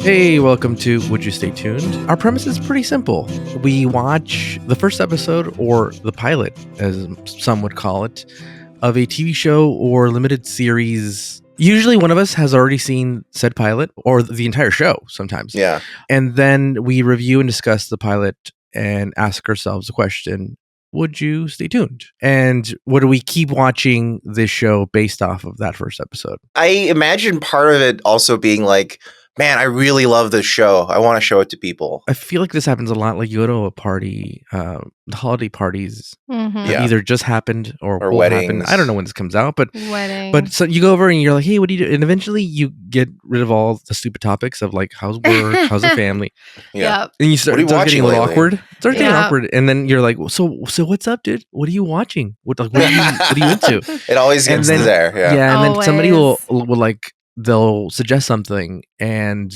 Hey, welcome to Would You Stay Tuned? Our premise is pretty simple. We watch the first episode, or the pilot, as some would call it, of a TV show or limited series. Usually one of us has already seen said pilot, or the entire show sometimes. Yeah. And then we review and discuss the pilot and ask ourselves the question, would you stay tuned? And would we keep watching this show based off of that first episode? I imagine part of it also being like, man, I really love this show. I want to show it to people. I feel like this happens a lot. Like you go to a party, the holiday parties have Yeah. either just happened or will happen. weddings. I don't know when this comes out, but Weddings. so you go over and you're like, hey, what do you do? And eventually you get rid of all the stupid topics of like, how's work, how's the family, Yeah. Yep. and you start, What are you it starts getting a little watching awkward. It starts getting Yeah. awkward, and then you're like, so what's up, dude? What are you watching? What are you into? It always And gets then- there. Yeah. Yeah, and then somebody will Always. like they'll suggest something, and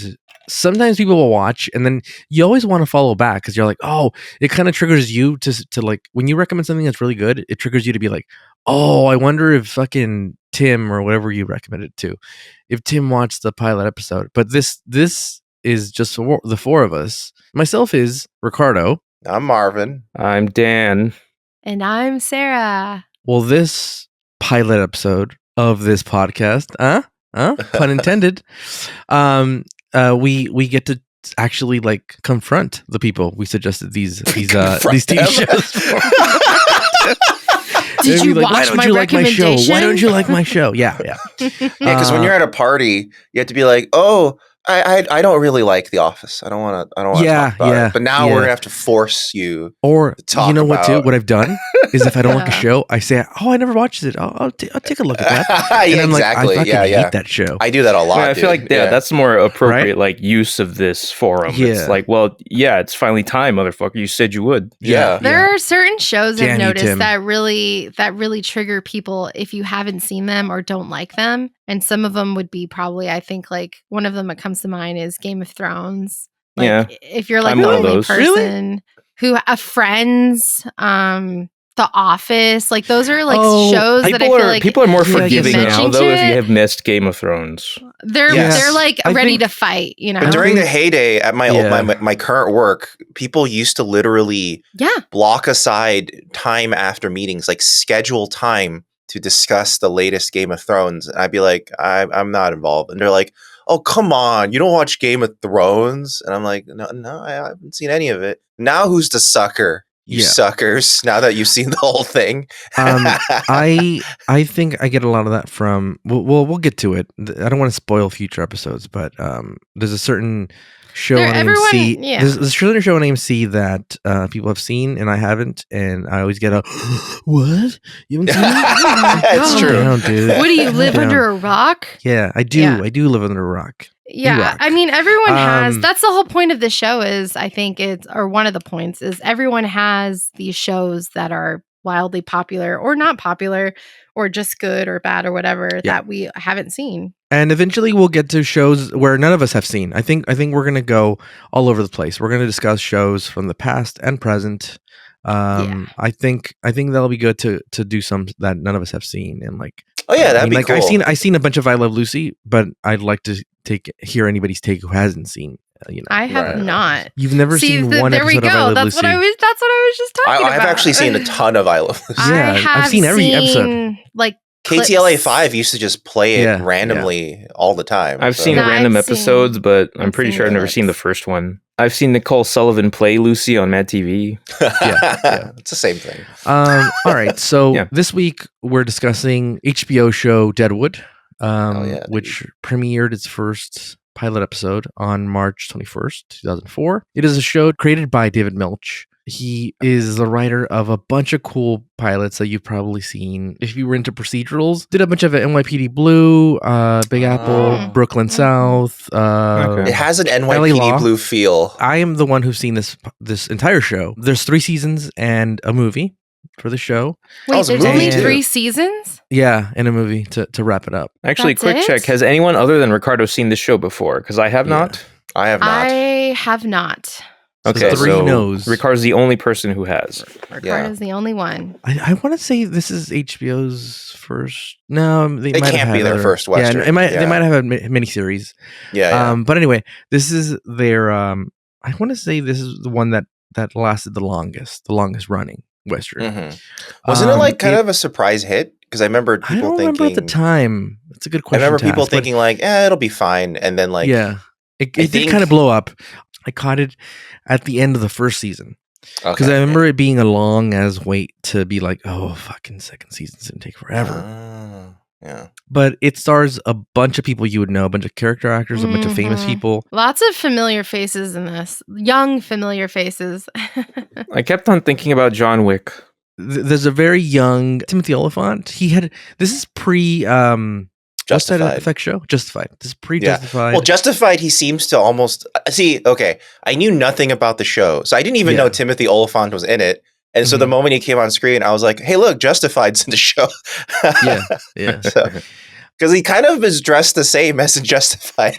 sometimes people will watch, and then you always want to follow back because you're like, oh, it kind of triggers you to like when you recommend something that's really good, it triggers you to be like, oh, I wonder if fucking Tim or whatever you recommended to, if Tim watched the pilot episode. But this is just for the four of us. Myself is Ricardo. I'm Marvin. I'm Dan. And I'm Sarah. Well, this pilot episode of this podcast, pun intended, we get to actually like confront the people we suggested these Confront TV them? shows for. Did They'd you be like, watch why don't my you like my show? Why recommendation? don't you like my show? Yeah. Yeah, because when Uh, you're at a party, you have to be like, oh, I don't really like The Office. I don't want to Yeah, talk about yeah, it. But now yeah. we're gonna have to force you. Or talk you know what too? about- What I've done is if I don't like a Yeah. show, I say, oh, I never watched it. I'll take a look at that. Yeah, And I'm like, exactly. I fucking Yeah. hate that show. I do that a lot. I feel dude. like that's more appropriate, Right? like use of this forum. Yeah. It's like, well, yeah, it's finally time, motherfucker. You said you would. Yeah. There are certain shows I've Danny noticed Tim. that really trigger people if you haven't seen them or don't like them. And some of them would be probably, I think, like one of them that comes to mind is Game of Thrones. Like, Yeah. if you're like I'm the one of only those. person who Friends, The Office, like those are like Oh, shows that I feel like people are more Yeah, you forgiving now, mentioned though, if it. you have missed Game of Thrones. they're Yes. like I ready think- to fight. You know, But during the heyday at my Yeah. my current work, people used to literally yeah. block aside time after meetings, like schedule time to discuss the latest Game of Thrones. And I'd be like, I'm not involved. And they're like, oh, come on, you don't watch Game of Thrones? And I'm like, no, I haven't seen any of it. Now who's the sucker? You Yeah. suckers, now that you've seen the whole thing. I think I get a lot of that from. We'll get to it. I don't want to spoil future episodes, but there's a certain show There- on everyone- AMC. yeah. There's a certain show on AMC that people have seen and I haven't, and I always get a what? You haven't seen it? It's Calm true. down, dude. What do you live Calm under down. a rock? Yeah, I do. Yeah. I do live under a rock. Yeah, rock. I mean, everyone has. Um, That's the whole point of the show. Is I think it's, or one of the points is everyone has these shows that are wildly popular or not popular, or just good or bad or whatever Yeah. that we haven't seen. And eventually we'll get to shows where none of us have seen. I think we're gonna go all over the place. We're gonna discuss shows from the past and present. I think that'll be good to do some that none of us have seen, and like, Oh yeah, that'd I mean, be like cool. I've seen a bunch of I Love Lucy, but I'd like to hear anybody's take who hasn't seen. I have Right. not. You've never See, seen one there we episode of I go. Love That's Lucy. what I was. That's what I was just talking about. I've actually seen a ton of I Love Lucy. Yeah, I I've have seen every episode. seen, like KTLA clips. 5 used to just play it Yeah, randomly all the time. I've so- seen No, random I've seen- episodes, but I'm I've pretty seen sure I've never clips. seen the first one. I've seen Nicole Sullivan play Lucy on Mad TV. yeah. It's the same thing. All right, so Yeah. this week we're discussing HBO show Deadwood, yeah, which premiered its first pilot episode on March 21st, 2004. It is a show created by David Milch. He is the writer of a bunch of cool pilots that you've probably seen if you were into procedurals. Did a bunch of it, NYPD Blue, Big Apple, Oh. Brooklyn South. Okay. It has an LA NYPD Law. Blue feel. I am the one who's seen this entire show. There's 3 seasons and a movie for the show. Wait, was a there's movie only too. 3 seasons. Yeah, and a movie to wrap it up. Actually, That's quick it? check. Has anyone other than Ricardo seen this show before? Because I have Yeah. not. I have not. I have not. Okay, three so knows. Ricardo's the only person who has. Ricardo's the only one. I want to say this is HBO's first. No, they It might can't have be had their other- first Western. Yeah, they Yeah. might have a miniseries. Yeah. But anyway, this is their. I want to say this is the one that lasted the longest running Western. Wasn't it like kind of a surprise hit? Because I remember people I don't thinking. remember at the time. That's a good I question. remember to people ask, but thinking like, it'll be fine, and then like, yeah, it I did think- kind of blow up. I caught it at the end of the first season because okay, I remember it being a long as wait to be like, oh, fucking second season's gonna take forever. Yeah. But it stars a bunch of people you would know, a bunch of character actors, a bunch of famous Mhm. people. Lots of familiar faces in this. Young, familiar faces. I kept on thinking about John Wick. There's a very young Timothy Oliphant. This is pre what's that Justified. effect show? Justified. This is pre Yeah. Justified. Well, Justified, he seems to almost see. Okay, I knew nothing about the show, so I didn't even Yeah. know Timothy Oliphant was in it. And so the Mhm. moment he came on screen, I was like, "Hey, look, Justified's in the show." yeah. Because he kind of is dressed the same as in Justified.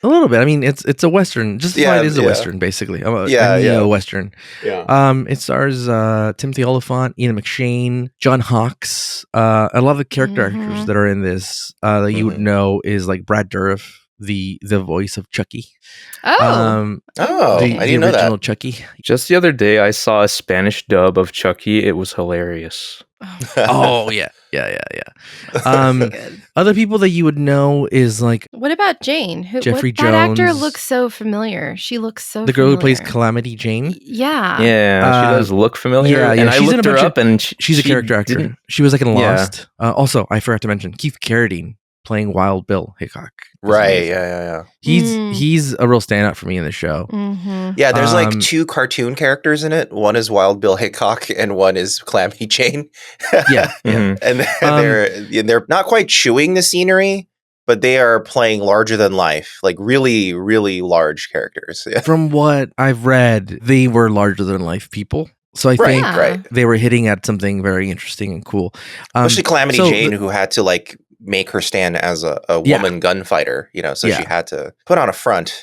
A little bit. I mean, it's a western. Justified is a yeah. western, basically. A Yeah. neo-western. Yeah. It stars Timothy Oliphant, Ian McShane, John Hawkes. A lot of the character actors Mhm. that are in this that you would Mhm. know is like Brad Dourif, the voice of Chucky. Oh. Oh, the I didn't know original that. Chucky. Just the other day, I saw a Spanish dub of Chucky. It was hilarious. Oh yeah. Um, Good. Other people that you would know is like What about Jane? Jeffrey That actor Jones. looks so familiar. She looks so the girl who plays familiar. Calamity Jane. Yeah. Yeah, she does look familiar. yeah, and I she's in a looked her bunch of- up, and She's a she character actor. didn't- She was like in Yeah. Lost. Also, I forgot to mention Keith Carradine playing Wild Bill Hickok. Is Right. amazing. Yeah. He's a real standout for me in the show. Mm-hmm. Yeah, there's like Um, 2 cartoon characters in it. One is Wild Bill Hickok, and one is Calamity Jane. Yeah. Mhm. And they're not quite chewing the scenery, but they are playing larger than life, like really, really large characters. Yeah. From what I've read, they were larger than life people. So I Right, think Yeah. they were hitting at something very interesting and cool. Especially Calamity so Jane, who had to like make her stand as a Yeah. woman gunfighter, so Yeah. she had to put on a front.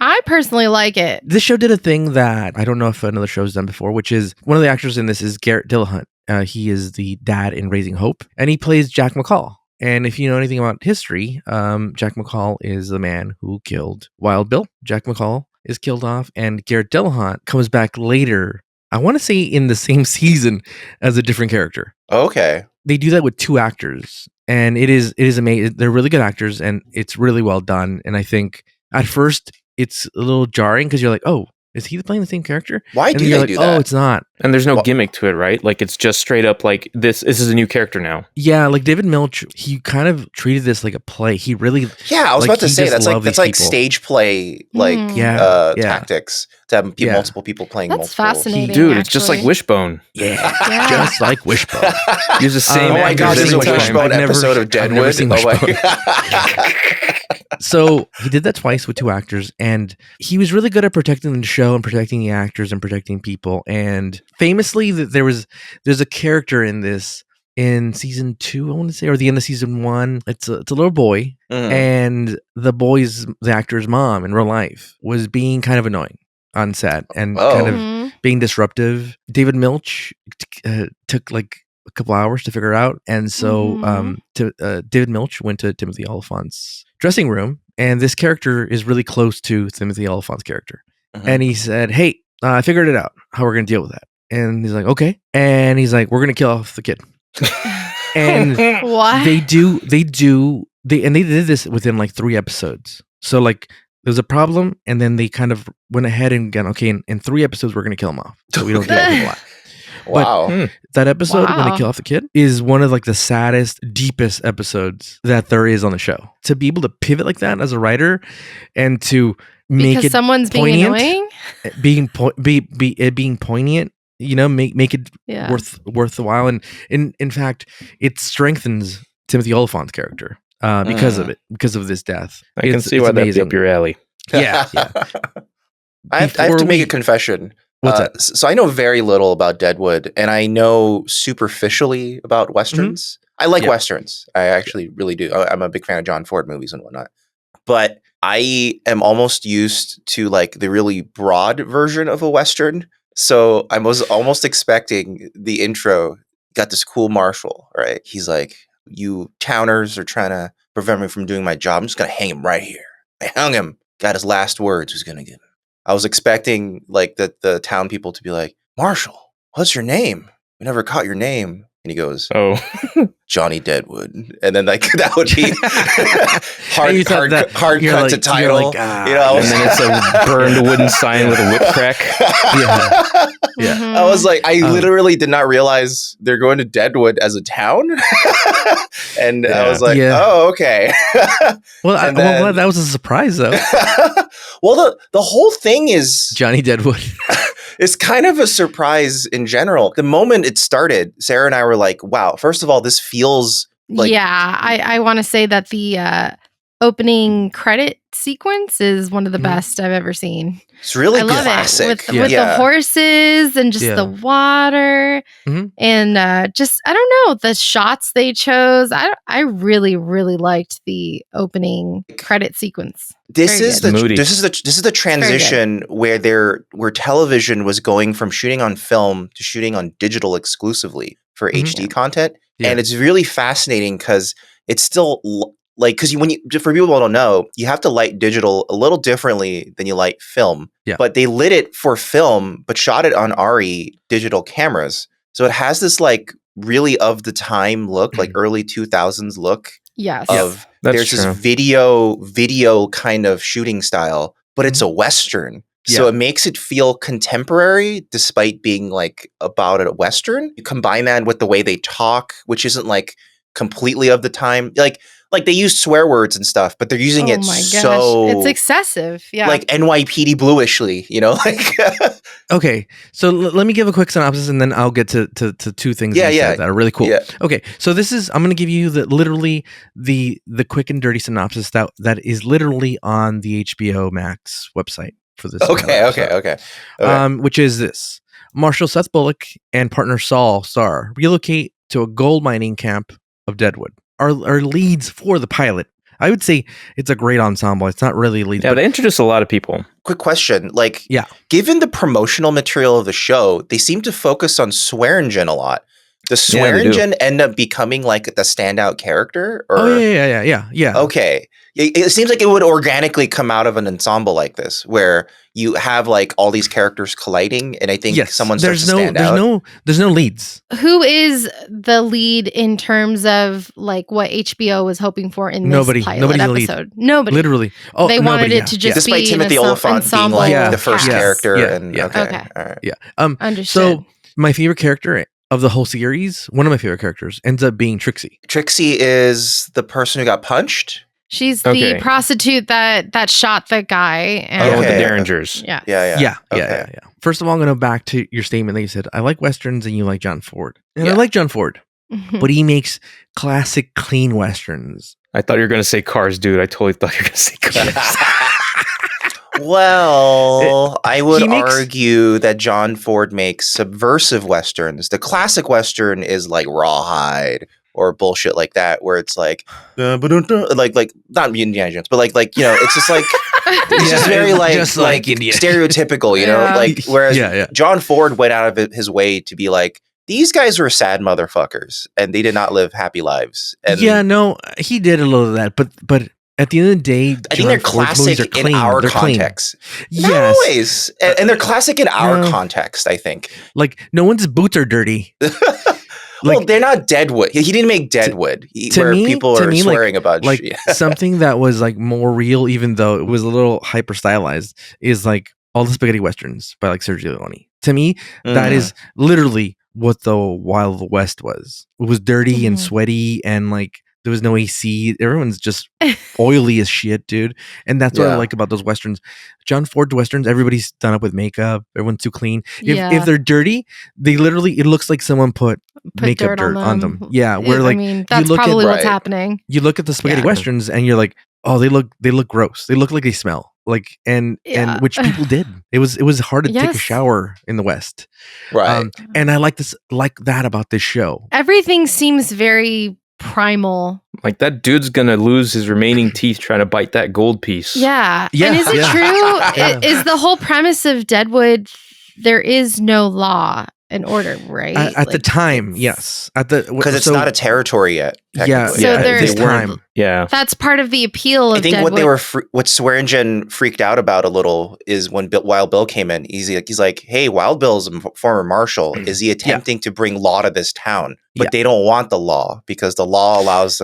I personally like it. This show did a thing that I don't know if another show's done before, which is one of the actors in this is Garrett Dillahunt. He is the dad in Raising Hope, and he plays Jack McCall. And if you know anything about history, Jack McCall is the man who killed Wild Bill. Jack McCall is killed off, and Garrett Dillahunt comes back later. I want to say in the same season as a different character. Okay. They do that with 2 actors, and it is amazing. They're really good actors, and it's really well done. And I think at first it's a little jarring because you're like, oh, is he playing the same character? Why And do then they you're do like, that? oh, it's not. And there's no Well- gimmick to it, right? Like it's just straight up like this is a new character now. Yeah, like David Milch, he kind of treated this like a play. He really, Yeah, I was Like, about to he say just that's loved like these people. stage play Mm. Yeah. tactics to have Yeah. multiple people playing That's multiple. fascinating. Dude, it's just like actually. Wishbone. yeah, Yeah. just like Wishbone. Use the same Oh my actors gosh, there's a every time. Wishbone I've never- episode of I've never Deadwood. seen Oh my Wishbone. So he did that twice with 2 actors, and he was really good at protecting the show and protecting the actors and protecting people. And famously, there's a character in this in season 2, I want to say, or the end of season 1. It's a little boy, Mhm. and the actor's mom in real life was being kind of annoying on set and kind of Mhm. being disruptive. David Milch took like a couple hours to figure out, and so Mhm. David Milch went to Timothy Oliphant's dressing room, and this character is really close to Timothy Oliphant's character, Mhm. and he said, "Hey, I figured it out how we're gonna deal with that." And he's like, "Okay," and he's like, "We're gonna kill off the kid," and What? they did this within like 3 episodes. So like there's a problem, and then they kind of went ahead and again, okay, in 3 episodes we're gonna kill him off, so we don't get a lot. Wow. That episode when Wow. they kill off the kid is one of like the saddest, deepest episodes that there is on the show. To be able to pivot like that as a writer and to make Because it someone's being poignant, annoying? being poignant, make it Yeah. worth the while, and in fact it strengthens Timothy Oliphant's character because of it, because of this death. I can It's- see it's why that'd be amazing. up your alley. Yeah. I have to Before make we- a confession. What's that? So I know very little about Deadwood, and I know superficially about westerns. I like Yeah. westerns. I actually really do. I'm a big fan of John Ford movies and whatnot. but I am almost used to like the really broad version of a Western. So I was almost expecting the intro. Got this cool marshal, right? He's like, you towners are trying to prevent me from doing my job. I'm just going to hang him right here. I hung him. Got his last words. Who's going to get him? I was expecting like the town people to be like, Marshall, what's your name? We never caught your name. And he goes, Oh, Johnny Deadwood. And then like that would be And you thought that- hard you're cut like- to you're title. like, ah. you know, and then it's a burned wooden sign with a whip crack. Yeah. Yeah. Mhm. I was like, I literally did not realize they're going to Deadwood as a town. And I Yeah. was like, Yeah. oh, okay. Well, And well, then- glad that was a surprise though. Well, the whole thing is Johnny Deadwood. it's kind of a surprise in general. The moment it started, Sarah and I were like, wow, first of all, this feels like yeah, I want to say that the opening credit sequence is one of the Mhm. best I've ever seen. it's really I love classic. it with Yeah. the horses and just Yeah. the water Mhm. and just I don't know the shots they chose. I really liked the opening credit sequence. This Very is good. the Moody. this is the transition where television was going from shooting on film to shooting on digital exclusively for Mhm. HD content, Yeah. and it's really fascinating because it's still like because for people who don't know, you have to light digital a little differently than you light film. Yeah. But they lit it for film, but shot it on RE digital cameras, so it has this like really of the time look, like early 2000s look Yes. of That's there's true. this video kind of shooting style, but it's a Western. So Yeah. it makes it feel contemporary despite being like about a Western. You combine that with the way they talk, which isn't like completely of the time. Like they use swear words and stuff, but they're using Oh it my gosh. so It's excessive. Yeah. like NYPD bluishly, you know? Like Okay, so let me give a quick synopsis, and then I'll get to two things Yeah, you yeah. said that are really cool. Yeah. Okay, so I'm going to give you literally the quick and dirty synopsis that is literally on the HBO Max website for this. Okay. Which is this: Marshal Seth Bullock and partner Saul Starr relocate to a gold mining camp of Deadwood. Are leads for the pilot. I would say it's a great ensemble. It's not really leads, Yeah, but they introduced a lot of people. Quick question. Like, Yeah. given the promotional material of the show, they seem to focus on Swearingen a lot. Does Yeah, they do. Swearingen end up becoming like the standout character? Or oh yeah. okay. It seems like it would organically come out of an ensemble like this, where you have like all these characters colliding, and I think Yes, someone starts to stand there's out. there's no leads. Who is the lead in terms of like what HBO was hoping for in this Nobody. pilot Nobody's the lead. episode? Nobody. Literally. Oh, They wanted nobody, it to just Despite be Timothy an Oliphant being ensemble like Yeah. the first cast. character, Yeah. and Yeah. okay, Okay. all right. Yeah. Understood. So my favorite character of the whole series, one of my favorite characters, ends up being Trixie. Trixie is the person who got punched. She's Okay. the prostitute that shot the guy. Oh, with the Okay. Derringers. Yeah. Yeah. Yeah. First of all, I'm going to back to your statement that you said, I like Westerns and you like John Ford. And I Yeah. like John Ford, but he makes classic clean Westerns. I thought you were going to say Cars, dude. I totally thought you were going to say Cars. Well, I would he makes- argue that John Ford makes subversive westerns. The classic western is like Rawhide or bullshit like that, where it's like not Indiana Jones, but like you know, it's just like it's just very like just like Indiana. stereotypical, you know. Yeah. Like whereas Yeah. John Ford went out of his way to be like, these guys were sad motherfuckers, and they did not live happy lives. And Yeah, no, he did a little of that, but at the end of the day, I think they're classic in our They're clean. context. Yes. Not always. And they're classic in our No. context, I think. Like no one's boots are dirty. Well, Like- they're not Deadwood. He didn't make Deadwood, to where me- people to are me, swearing about Like shit. something that was like more real, even though it was a little hyper stylized, is like all the spaghetti westerns by like Sergio Leone. To me, that Mhm. is literally what the Wild West was. It was dirty and Mhm. sweaty, and like there was no AC. Everyone's just oily as shit, dude. And that's what I Yeah. like about those westerns. John Ford's westerns, everybody's done up with makeup. Everyone's too clean. Yeah. If they're dirty, they literally it looks like someone put makeup dirt on them. Yeah, where like I mean, that's look at- probably what's Right. happening. you look at the spaghetti Yeah. westerns and you're like, oh, they look gross. They look like they smell. Like and Yeah. which people did. It was hard to take a Yes. shower in the West. Right. And I like that about this show. Everything seems very primal. Like that dude's gonna lose his remaining teeth trying to bite that gold piece. Yeah. Yeah, And is it yeah. true? Yeah. Is the whole premise of Deadwood, there is no law and order, right? At the Like, time, it's- yes. Because it's not a territory yet. Yeah, technically. So yeah. there- This They time. Yeah. That's part of the appeal of I think Deadwood. what they were, what Swearingen freaked out about a little is when Wild Bill came in. He's like, "Hey, Wild Bill's a former marshal. Is he attempting to bring law to this town?" But Yeah. they don't want the law because the law allows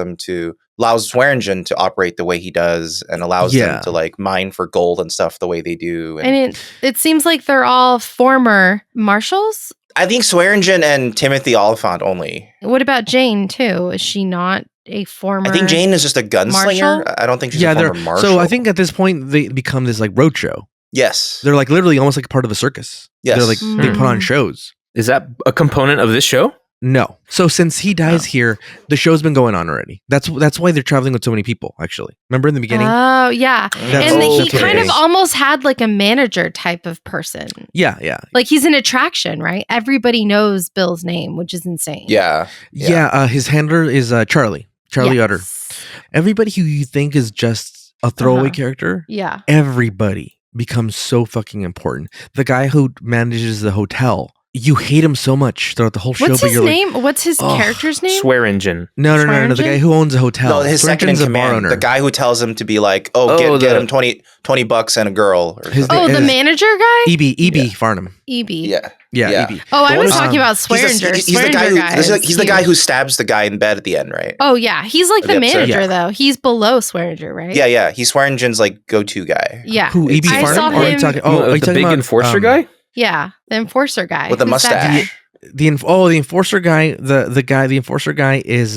Swearingen to operate the way he does and allows Yeah. them to like mine for gold and stuff the way they do. And it seems like they're all former marshals. I think Swearingen and Timothy Oliphant only. What about Jane too? Is she not a former? I think Jane is just a gunslinger. Marshal? I don't think she's Yeah, a they're former marshal. so I think at this point they become this like roadshow. yes. They're like literally almost like part of the circus. Yes. They're like they put on Mhm. shows. Is that a component of this show? No. So since he dies here, the show's been going on already. That's why they're traveling with so many people, actually. Remember in the beginning? Oh yeah, That's- and he that's what kind it of is. almost had like a manager type of person. Yeah, yeah. Like he's an attraction, right? Everybody knows Bill's name, which is insane. Yeah. Yeah, his handler is Charlie Utter. Yes. Everybody who you think is just a throwaway Uh-huh. character, Yeah. everybody becomes so fucking important. The guy who manages the hotel, you hate him so much throughout the whole show. What's but his you're name? What's his "Ugh, character's name? Swearingen. No. The Swearingen? guy who owns a hotel. No, his second in Swearingen's a bar command. owner. The guy who tells him to be like, Oh, get the- him $20 and a girl. Or His something. Oh, the is- manager guy? EB Yeah. Farnham. EB. Yeah. Yeah, Yeah. EB. Oh, I The was one- talking about He's Swearinger. the guy who Swearinger guy he's is the guy huge. who stabs the guy in bed at the end, right? Oh yeah, he's like the The episode. manager Yeah. though. He's below Swearinger, right? Yeah. He's Swearingen's like go-to guy. Yeah. Who, EB I Farnham? saw Or are you him- talking, Oh, are you the talking big about, enforcer guy? Yeah, the enforcer guy. With the Who's that mustache. guy? The enforcer guy, the enforcer guy is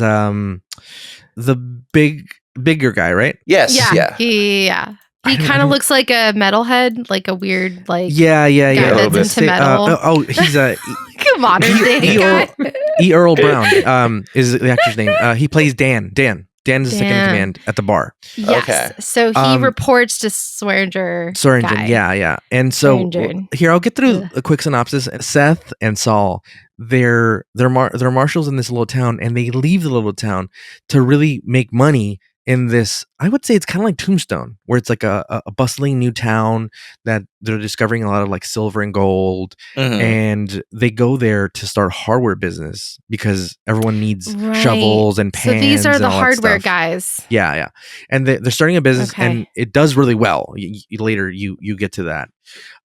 the bigger guy, right? Yes. Yeah, Yeah. He I don't- kind of looks like a metalhead, like a weird like Yeah. guy a little that's bit. into metal. He's a modern day guy. E. Earl Brown. Is the actor's name? He plays Dan. Dan is the second in Dan. command at the bar. Yes. Okay. So he Um, reports to Swearinger. Swearingen, guy. yeah. And so Swearingen. here I'll get through Ugh. a quick synopsis. Seth and Saul, they're marshals in this little town, and they leave the little town to really make money in this. I would say it's kind of like Tombstone, where it's like a bustling new town that they're discovering a lot of like silver and gold, Mhm. and they go there to start hardware business because everyone needs Right. shovels and So pans. these are and the all that hardware stuff. guys. Yeah, and they're starting a business, Okay. and it does really well. Later, you get to that,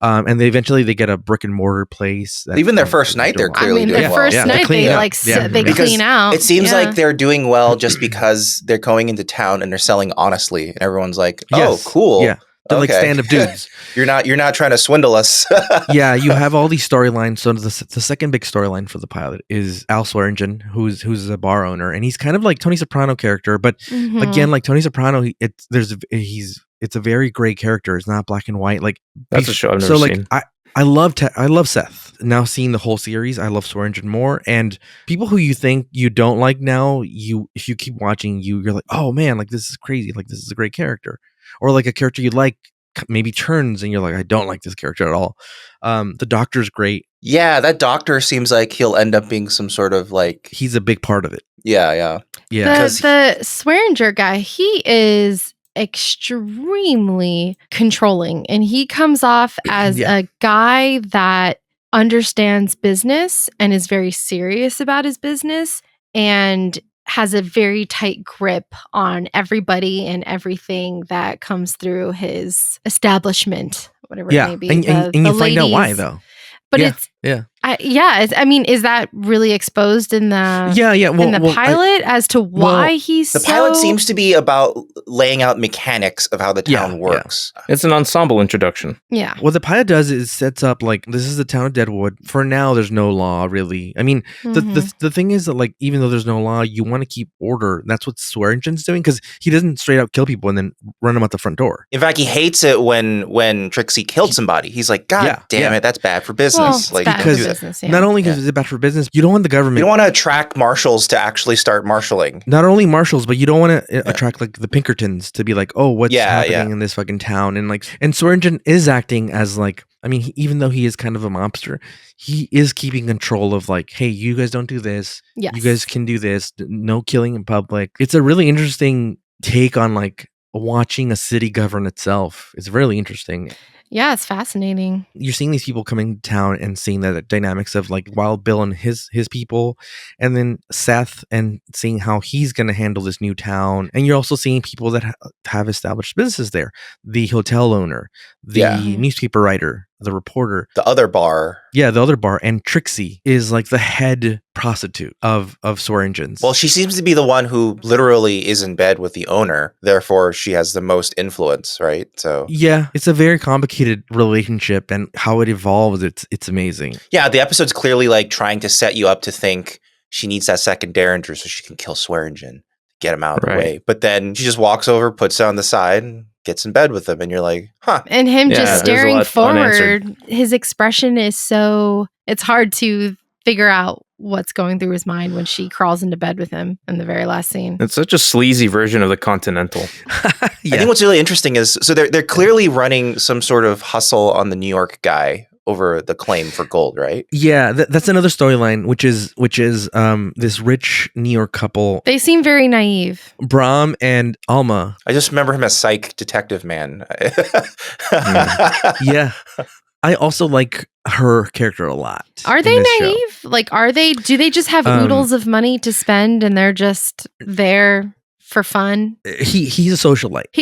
and they get a brick and mortar place. that- Even their that first they're night, doing they're well. clearly I mean, doing the well. first Yeah, they night clean they up. like Yeah. they Because clean out. It seems Yeah. like they're doing well just because they're going into town and they're selling honestly, and everyone's like, "Oh, Yes. cool! Yeah, they're like Okay. stand-up dudes. You're not trying to swindle us." Yeah, you have all these storylines. So the second big storyline for the pilot is Al Swearingen, who's a bar owner, and he's kind of like Tony Soprano character, but Mhm. again, like Tony Soprano, it's a very gray character. It's not black and white. Like That's a show I've never so like seen. I love Seth. Now seeing the whole series, I love Swearingen more. And people who you think you don't like now, if you keep watching, you're like, oh man, like this is crazy. Like this is a great character, or like a character you like maybe turns and you're like, I don't like this character at all. The Doctor's great. Yeah, that doctor seems like he'll end up being some sort of like He's a big part of it. yeah. Yeah. The Swearinger guy, he is extremely controlling, and he comes off as Yeah. a guy that understands business and is very serious about his business and has a very tight grip on everybody and everything that comes through his establishment, whatever Yeah. it may be. And The you find out why ladies. though. But Yeah, it's yeah. I mean, is that really exposed in the Yeah. Well, in the pilot as to why he's The so... pilot seems to be about laying out mechanics of how the Yeah, town yeah. works. It's an ensemble introduction. Yeah. what the pilot does is sets up like this is the town of Deadwood. For now, there's no law really. I mean, Mhm. the thing is that like even though there's no law, you want to keep order. That's what Swearingen's doing because he doesn't straight out kill people and then run them out the front door. In fact, he hates it when Trixie killed somebody. He's like, God Yeah, damn yeah. it, that's bad for Well, business. it's Like, bad you for don't do that. business, yeah. Not only is it bad for business, you don't want the You government. don't want to attract marshals to actually start marshaling. Not only marshals, but you don't want to attract like the Pinkertons to be like, oh, what's Yeah, happening yeah. in this fucking town? And Swearingen is acting as like I mean, even though he is kind of a mobster, he is keeping control of like, hey, you guys don't do this. Yes. You guys can do this. No killing in public. It's a really interesting take on like watching a city govern itself. It's really interesting. Yeah, it's fascinating. You're seeing these people coming to town and seeing the dynamics of like Wild Bill and his people, and then Seth, and seeing how he's going to handle this new town. And you're also seeing people that have established businesses there. The hotel owner, the Yeah. newspaper writer, the reporter, The other bar. yeah, the other bar, and Trixie is like the head prostitute of Swearengen's. Well, she seems to be the one who literally is in bed with the owner. Therefore, she has the most influence, right? So yeah, it's a very complicated relationship, and how it evolves, it's amazing. yeah, the episode's clearly like trying to set you up to think she needs that second Derringer so she can kill Swearingen, get him out of the Right. way. But then she just walks over, puts it on the side, and gets in bed with him, and you're like, huh. And him Yeah, just there's a staring lot forward, unanswered. his expression is so, it's hard to figure out what's going through his mind when she crawls into bed with him in the very last scene. It's such a sleazy version of the Continental. I think what's really interesting is so they're clearly running some sort of hustle on the New York guy over the claim for gold, right? Yeah, that's another storyline, which is this rich New York couple, They seem very naive. Bram and Alma. I just remember him as Psych Detective Man. Yeah, I also like her character a lot. Are in they this show. naive? Like, do they just have oodles of money to spend and they're just there for fun? He's a socialite.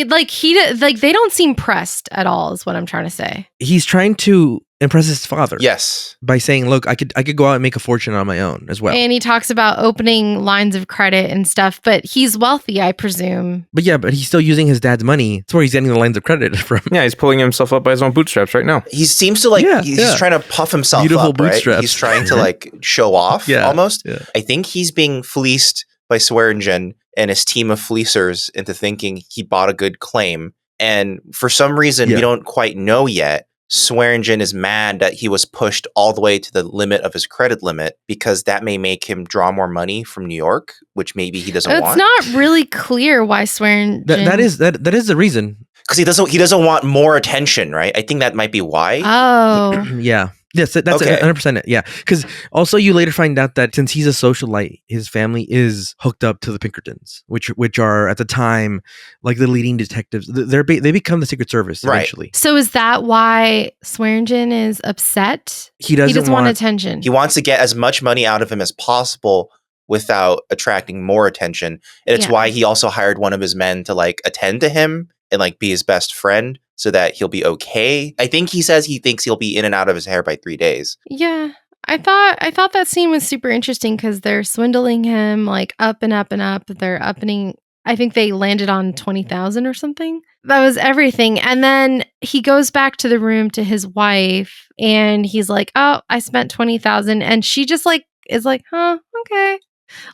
They don't seem pressed at all, is what I'm trying to say. He's trying to impress his father. Yes. By saying, look, I could go out and make a fortune on my own as well. And he talks about opening lines of credit and stuff, but he's wealthy, I presume. But he's still using his dad's money. That's where he's getting the lines of credit from. Yeah, he's pulling himself up by his own bootstraps right now. He seems to he's trying to puff himself Beautiful up, right? bootstraps. He's trying to show off almost. Yeah. I think he's being fleeced by Swearingen and his team of fleecers into thinking he bought a good claim. And for some reason, we don't quite know yet, Swearingen is mad that he was pushed all the way to the limit of his credit limit because that may make him draw more money from New York, which maybe he doesn't want. It's not really clear why Swearingen... That is the reason. Because he doesn't want more attention, right? I think that might be why. Oh. Yeah. Yes, that's Okay. 100% it. Yeah. Because also you later find out that since he's a socialite, his family is hooked up to the Pinkertons, which are at the time like the leading detectives. They become the Secret Service eventually. So is that why Swearingen is upset? He doesn't want attention. He wants to get as much money out of him as possible without attracting more attention. And it's why he also hired one of his men to attend to him and be his best friend so that he'll be okay. I think he says he thinks he'll be in and out of his hair by 3 days. Yeah. I thought that scene was super interesting because they're swindling him up and up and up. They're upping. I think they landed on 20,000 or something. That was everything. And then he goes back to the room to his wife and he's like, "Oh, I spent 20,000." And she just is like, "Huh, okay."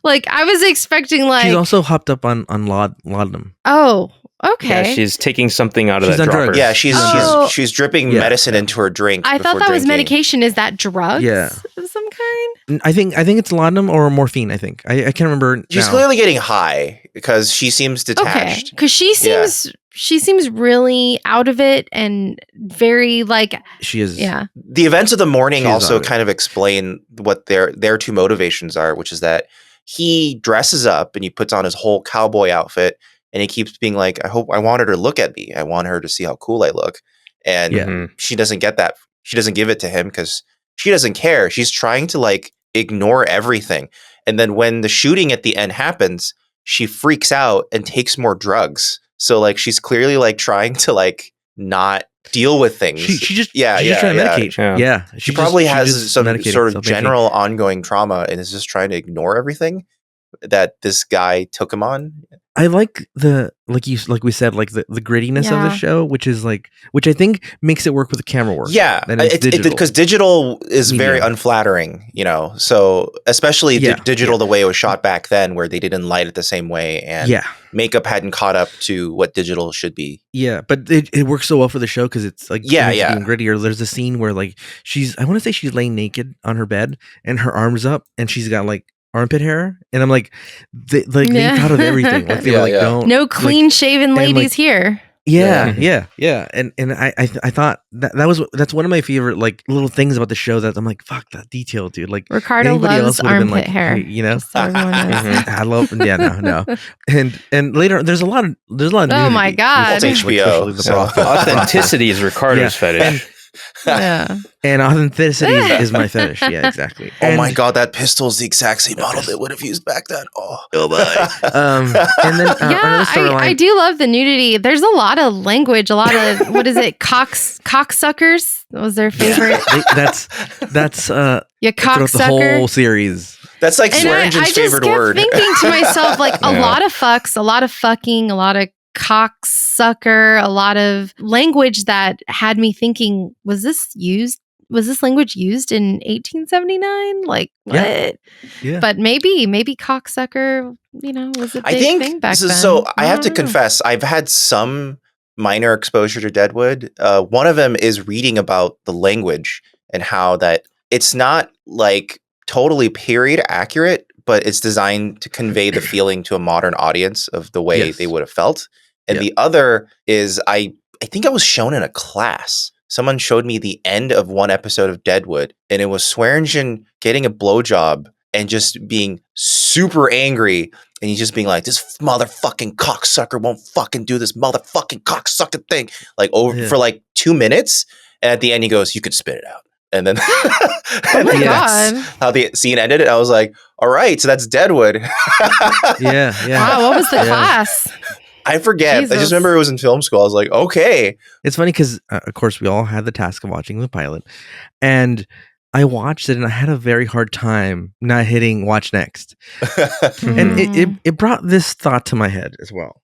I was expecting she's also hopped up on laudanum. Oh, okay. Yeah, she's taking something out of She's that on dropper. drugs. Yeah, Oh. she's dripping medicine into her drink. I thought before that was drinking. medication. Is that drugs? Yeah. Of some kind? I think it's laudanum or morphine. I think I can't remember. She's now. clearly getting high because she seems Okay. detached. Because she seems really out of it and very She is. yeah. The events of the morning She is also on it. kind of explain what their two motivations are, which is that he dresses up and he puts on his whole cowboy outfit and he keeps being like, I want her to look at me. I want her to see how cool I look. And Yeah. she doesn't get that. She doesn't give it to him because she doesn't care. She's trying to ignore everything. And then when the shooting at the end happens, she freaks out and takes more drugs. So she's clearly trying to not deal with things. She's just she's trying to medicate. Yeah. Yeah. She probably has just some medicating sort of herself, maybe. general ongoing trauma and is just trying to ignore everything that this guy took him on. I like we said the grittiness of the Yeah. show, which I think makes it work with the camera work. Yeah, And it's digital. because digital is very Media. unflattering, So especially Yeah. digital, the way it was shot back then, where they didn't light it the same way, and Yeah. makeup hadn't caught up to what digital should be. Yeah, but it works so well for the show because it's Yeah, it's yeah. even grittier. There's a scene where I want to say she's laying naked on her bed and her arms up and she's got armpit hair, and I'm like, they Yeah. thought of everything. They Yeah, were yeah. don't No clean shaven ladies here. Yeah. And I thought that's one of my favorite like little things about the show that I'm like, fuck that detail, dude. Like Ricardo anybody loves else would have been armpit like, hair. hey, you know, Just so everyone knows. I love, no. And later there's a lot of Oh my nudity, God. It's like, HBO, especially the so- brothel. Authenticity is Ricardo's Yeah. fetish. Yeah. And authenticity is my fetish. Yeah, exactly. Oh my And- god, that pistol is the exact same model they would have used back then. Oh boy. And then Yeah, another storyline. I do love the nudity. There's a lot of language, a lot of what is it? Cocksuckers was their favorite. That's Yeah, throughout the cocksucker. whole series. That's like And I Swearingen's just favorite kept word. thinking to myself, like a Yeah. lot of fucks, a lot of fucking, a lot of cocksucker, a lot of language that had me thinking, was this language used in 1879? Like what? Yeah. Yeah. But maybe cocksucker, was a big I think thing back so. then. So I have to don't know. confess, I've had some minor exposure to Deadwood. One of them is reading about the language and how that it's not like totally period accurate, but it's designed to convey the feeling to a modern audience of the way Yes. they would have felt. And Yeah. the other is I think I was shown in a class. Someone showed me the end of one episode of Deadwood, and it was Swearingen getting a blowjob and just being super angry. And he's just being like, this motherfucking cocksucker won't fucking do this motherfucking cocksucker thing. Like over for like 2 minutes. And at the end he goes, you could spit it out. And then Oh my Yes. God. how the scene ended. I was like, all right, so that's Deadwood. Yeah. Wow, what was the Yeah. class? I forget. I Jesus. just remember it was in film school. I was like, okay. It's funny because, of course, we all had the task of watching the pilot, and I watched it, and I had a very hard time not hitting watch next. And it brought this thought to my head as well.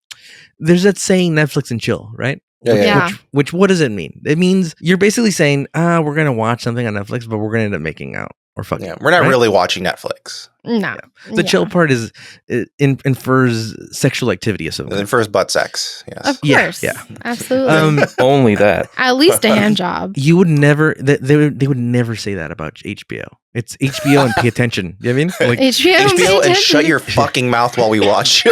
There's that saying, Netflix and chill, right? Yeah. Which what does it mean? It means you're basically saying, we're gonna watch something on Netflix, but we're gonna end up making out or fucking. Yeah, we're not right? really watching Netflix. No. The chill part is it infers sexual activity of some And then kind. first butt sex. Yes. Of Yeah, course. yeah. Absolutely. Only that. At least a hand job. You would never. They would never say that about HBO. It's HBO and pay attention. You know what I mean? Like, HBO, HBO and shut your fucking mouth while we watch. yeah.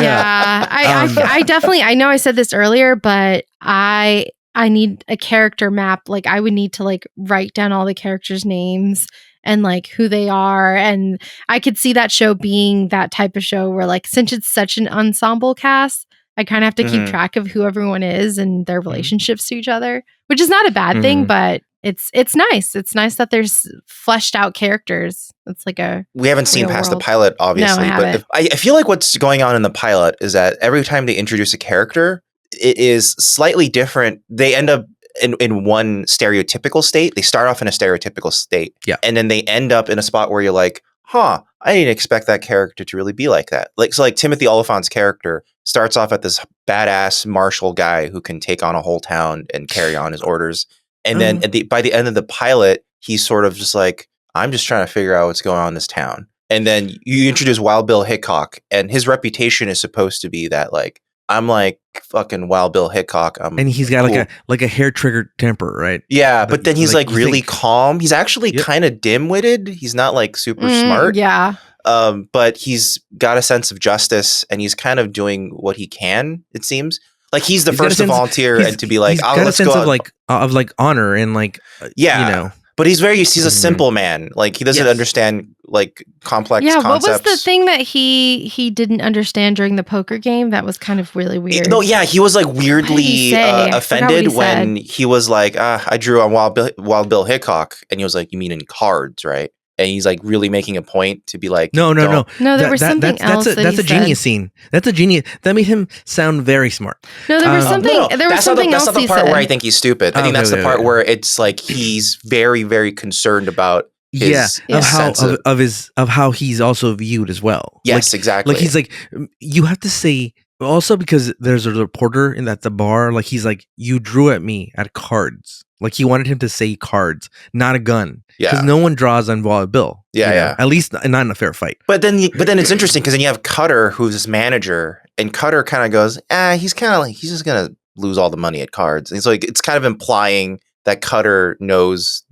Yeah. I definitely, I know I said this earlier, but I need a character map. Like I would need to like write down all the characters' names and like who they are. And I could see that show being that type of show where like, since it's such an ensemble cast, I kind of have to keep Mhm. track of who everyone is and their relationships to each other, which is not a bad thing, but it's nice. It's nice that there's fleshed out characters. It's like a We haven't seen Real past world. the pilot, obviously. No, I but haven't. I feel like what's going on in the pilot is that every time they introduce a character, it is slightly different. They end up in one stereotypical state. They start off in a stereotypical state. Yeah. And then they end up in a spot where you're like, I didn't expect that character to really be like that. Like Timothy Oliphant's character starts off at this badass martial guy who can take on a whole town and carry on his orders. And then by the end of the pilot, he's sort of just like, I'm just trying to figure out what's going on in this town. And then you introduce Wild Bill Hickok, and his reputation is supposed to be that like, I'm like fucking Wild Bill Hickok. And he's got cool. like a hair triggered temper, right? Yeah, But, but then he's like, like you really think- calm. He's actually Yep. kind of dim-witted. He's not like super smart. Yeah. But he's got a sense of justice, and he's kind of doing what he can, it seems. Like he's the He's got a first to sense- volunteer he's- and to be like, he's oh, got a let's sense go of out. like honor and like Yeah. you know. But he's a Mhm. simple man. Like he doesn't Yes. understand like complex Yeah, concepts. what was the thing that he didn't understand during the poker game? That was kind of really weird. No, yeah, he was like What did weirdly he say? I forgot what offended he when he was like, I drew on Wild Bill Hickok. And he was like, you mean in cards, right? And he's like really making a point to be like, No. don't- No, there was something else that that's he a genius said. scene. That's a genius. That made him sound very smart. No, there was Um, something. No, There was that's something not the, else that's not he the part said. where I think he's stupid. I think Okay, that's the okay, part okay. where it's like he's very, very concerned about Yeah, his of how sense of how he's also viewed as well. Yes, exactly. Like he's like, you have to say also because there's a reporter in at the bar. Like he's like, you drew at me at cards. Like he wanted him to say cards, not a gun, because Yeah. no one draws on Wild Bill. Yeah, you know? yeah. At least not in a fair fight. But then it's interesting because then you have Cutter, who's his manager, and Cutter kind of goes, he's kind of like he's just gonna lose all the money at cards. And it's like it's kind of implying that Cutter knows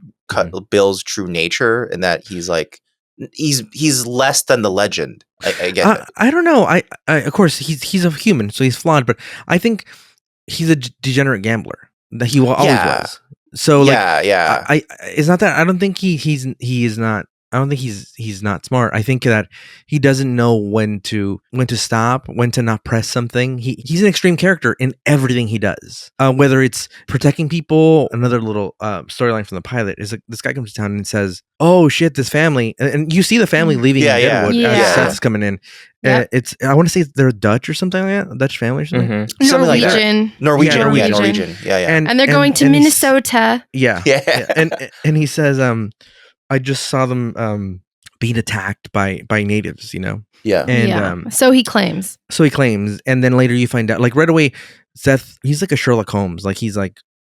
Bill's true nature and that he's like he's less than the legend. I get it. I don't know. I of course he's a human, so he's flawed, but I think he's a degenerate gambler that he always was. So yeah. I it's not that I don't think he is not. I don't think he's not smart. I think that he doesn't know when to stop, when to not press something. He's an extreme character in everything he does. Whether it's protecting people. Another little storyline from the pilot is like this guy comes to town and says, "Oh shit, this family," and you see the family leaving in Deadwood as Seth's coming in. Yep. I want to say they're Dutch or something like that, a Dutch family or something. Mm-hmm. Something Norwegian. Like that. Norwegian. Yeah. And they're going to Minnesota. Yeah. And he says, I just saw them being attacked by natives, Yeah. And so he claims. And then later you find out, like right away, Seth, he's like a Sherlock Holmes. Like he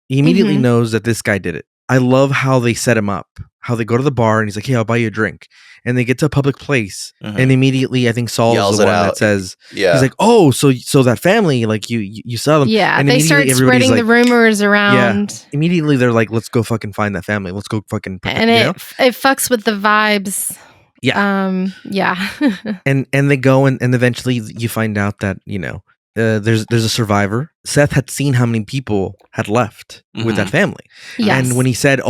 immediately knows that this guy did it. I love how they set him up, how they go to the bar and he's like, "Hey, I'll buy you a drink." And they get to a public place and immediately I think Saul is the one that says, he's like, "Oh, so that family, like you saw them." Yeah, and they start spreading the rumors around. Yeah, immediately they're like, "Let's go fucking find that family. Let's go fucking." And it fucks with the vibes. Yeah. Yeah. and they go and eventually you find out that, there's a survivor. Seth had seen how many people had left with that family. Yes. And when he said,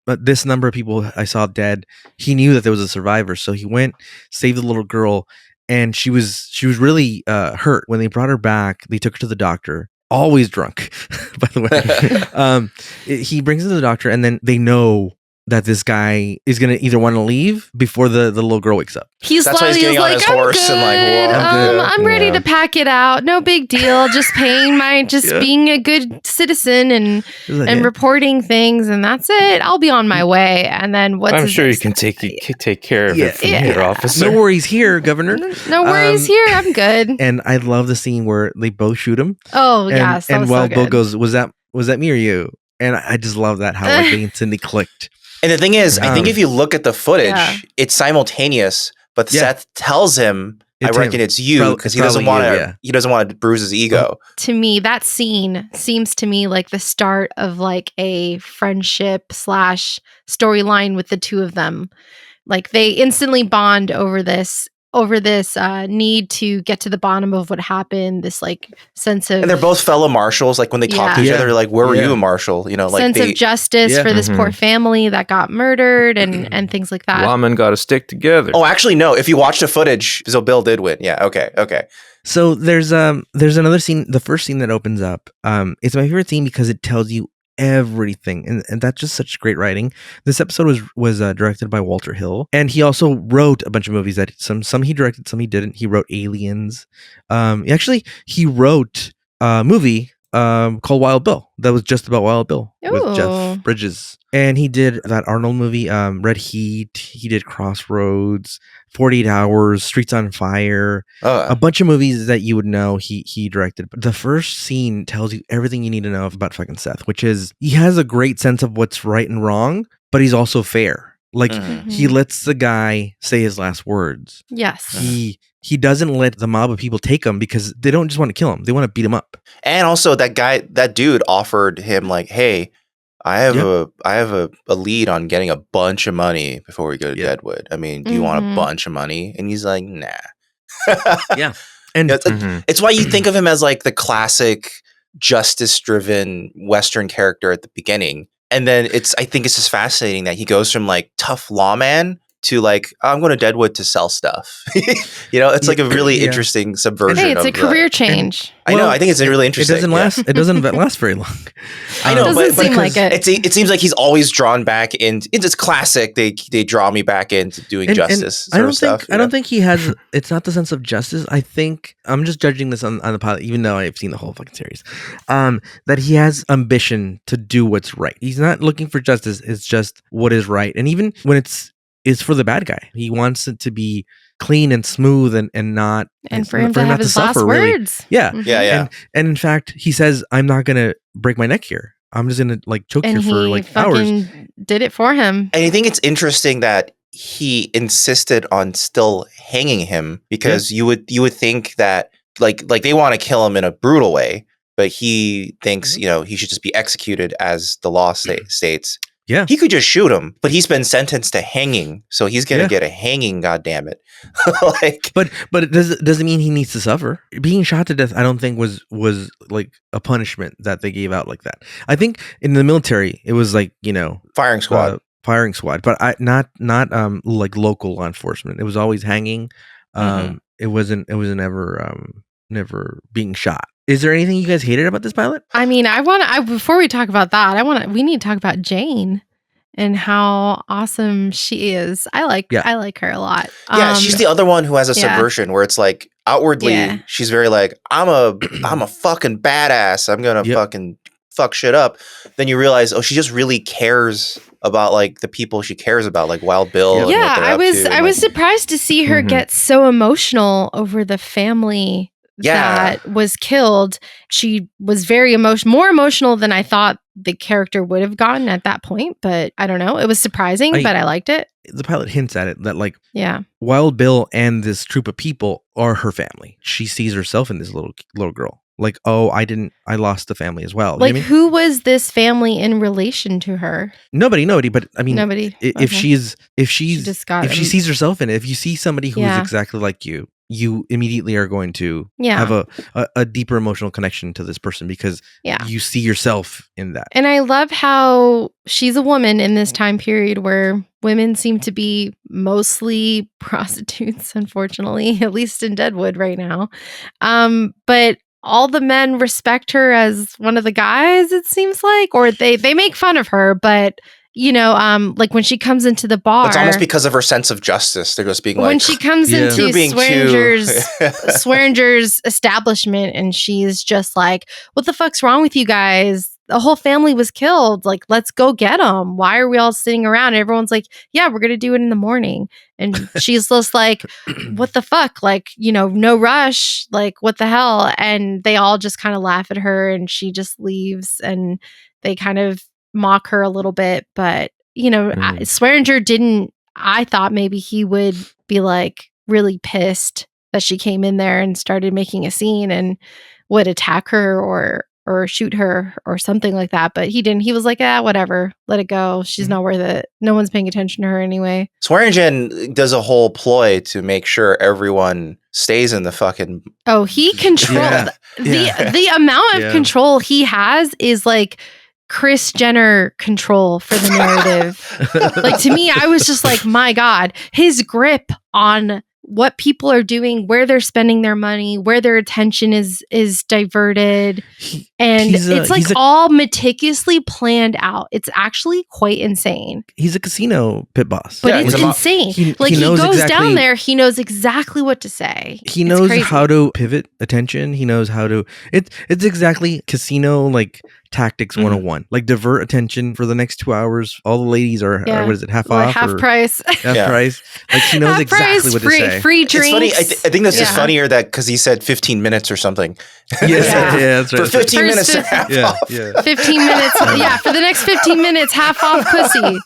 this number of people I saw dead, he knew that there was a survivor. So he went, saved the little girl, and she was really hurt. When they brought her back, they took her to the doctor. Always drunk, by the way. He brings her to the doctor, and then they know that this guy is gonna either want to leave before the little girl wakes up. He's That's why he's getting on his horse and like, I'm ready to pack it out. No big deal. Just paying being a good citizen and reporting things, and that's it. I'll be on my way. And then I'm sure you can take care of it from here, officer. No worries here, Governor. No worries here. I'm good. And I love the scene where they both shoot him. Oh yes, and Wild Bill goes, "Was that me or you?" And I just love that how they instantly clicked. And the thing is, I think if you look at the footage, it's simultaneous. But Seth tells him, "I reckon it's you," because he doesn't want to. He doesn't want to bruise his ego. To me, that scene seems to me like the start of like a friendship / storyline with the two of them. Like they instantly bond over this need to get to the bottom of what happened. This like sense of, and they're both fellow marshals. Like when they talk to each other, they're like, "Where were you, Marshal?" Like sense of justice for this poor family that got murdered and things like that. Lawmen got to stick together. Oh, actually, no. If you watch the footage, so Bill did win. Yeah. Okay. So there's another scene. The first scene that opens up. It's my favorite scene because it tells you everything, and that's just such great writing. This episode was directed by Walter Hill, and he also wrote a bunch of movies that some he directed, some he didn't. He wrote Aliens. He wrote a movie called Wild Bill that was just about Wild Bill with Jeff Bridges, and he did that Arnold movie, Red Heat. He did Crossroads, 48 Hours, Streets on Fire, a bunch of movies that you would know he directed. But the first scene tells you everything you need to know about fucking Seth, which is he has a great sense of what's right and wrong, but he's also fair. Like he lets the guy say his last words. Yes. He doesn't let the mob of people take him because they don't just want to kill him. They want to beat him up. And also that dude offered him like, "Hey, I have a lead on getting a bunch of money before we go to Deadwood. I mean, do you want a bunch of money?" And he's like, "Nah." Yeah. And it's why you think of him as like the classic justice-driven Western character at the beginning. And then I think it's just fascinating that he goes from like tough lawman to like, "I'm going to Deadwood to sell stuff." It's like a really interesting subversion. Hey, it's a career change. I know. I think it's really interesting. It doesn't last very long. I know, it doesn't seem like it. It seems like he's always drawn back in. It's classic. They draw me back into doing justice. I don't think he has. It's not the sense of justice. I think I'm just judging this on the pilot, even though I've seen the whole fucking series. That he has ambition to do what's right. He's not looking for justice. It's just what is right. And even when it's for the bad guy, he wants it to be clean and smooth and not for him to have his last words. Yeah. Yeah. And in fact, he says, "I'm not gonna break my neck here. I'm just gonna like choke you for like hours." Did it for him. And I think it's interesting that he insisted on still hanging him because you would think that like they want to kill him in a brutal way, but he thinks he should just be executed as the law states. Yeah. He could just shoot him, but he's been sentenced to hanging, so he's gonna get a hanging. Goddammit! Like, but it doesn't mean he needs to suffer. Being shot to death, I don't think was like a punishment that they gave out like that. I think in the military, it was like firing squad. But not like local law enforcement. It was always hanging. It wasn't never being shot. Is there anything you guys hated about this pilot? I mean, before we talk about that, we need to talk about Jane and how awesome she is. I like her a lot. Yeah, she's the other one who has a subversion where it's like outwardly she's very like, I'm a fucking badass. I'm gonna fucking fuck shit up. Then you realize, she just really cares about like the people she cares about, like Wild Bill. Yeah, I was surprised to see her get so emotional over the family that was killed. She was very more emotional than I thought the character would have gotten at that point, but I don't know. It was surprising, but I liked it. The pilot hints at it that like Wild Bill and this troop of people are her family. She sees herself in this little girl. Like, I lost the family as well. Like, who was this family in relation to her? Nobody. But I mean, nobody. If she sees herself in it, if you see somebody who is exactly like you immediately are going to have a deeper emotional connection to this person because you see yourself in that. And I love how she's a woman in this time period where women seem to be mostly prostitutes, unfortunately, at least in Deadwood right now. But all the men respect her as one of the guys, it seems like, or they make fun of her, but like when she comes into the bar, it's almost because of her sense of justice. They're just being like, when she comes into Swearinger's establishment, and she's just like, "What the fuck's wrong with you guys? The whole family was killed. Like, let's go get them. Why are we all sitting around?" And everyone's like, "Yeah, we're gonna do it in the morning." And she's just like, "What the fuck? Like, no rush. Like, what the hell?" And they all just kind of laugh at her, and she just leaves, and they kind of mock her a little bit. But Swearinger didn't. I thought maybe he would be like really pissed that she came in there and started making a scene and would attack her or shoot her or something like that. But he didn't. He was like, whatever, let it go. She's not worth it. No one's paying attention to her anyway. Swearingen does a whole ploy to make sure everyone stays in the fucking... Oh, he controlled... The amount of control he has is like Kris Jenner control for the narrative. Like, to me, I was just like, my God, his grip on what people are doing, where they're spending their money, where their attention is diverted. And it's like all meticulously planned out. It's actually quite insane. He's a casino pit boss. But it's insane. He goes down there, he knows exactly what to say. He knows how to pivot attention. He knows how to... It's exactly casino, like... Tactics 101, like divert attention for the next 2 hours. All the ladies are what is it, half off? Half price. Half price. Like, she knows exactly what to say. Free drinks. It's funny. I think this is funnier that because he said 15 minutes or something. That's right. For 15 minutes, half off. 15 minutes. For the next 15 minutes, half off pussy.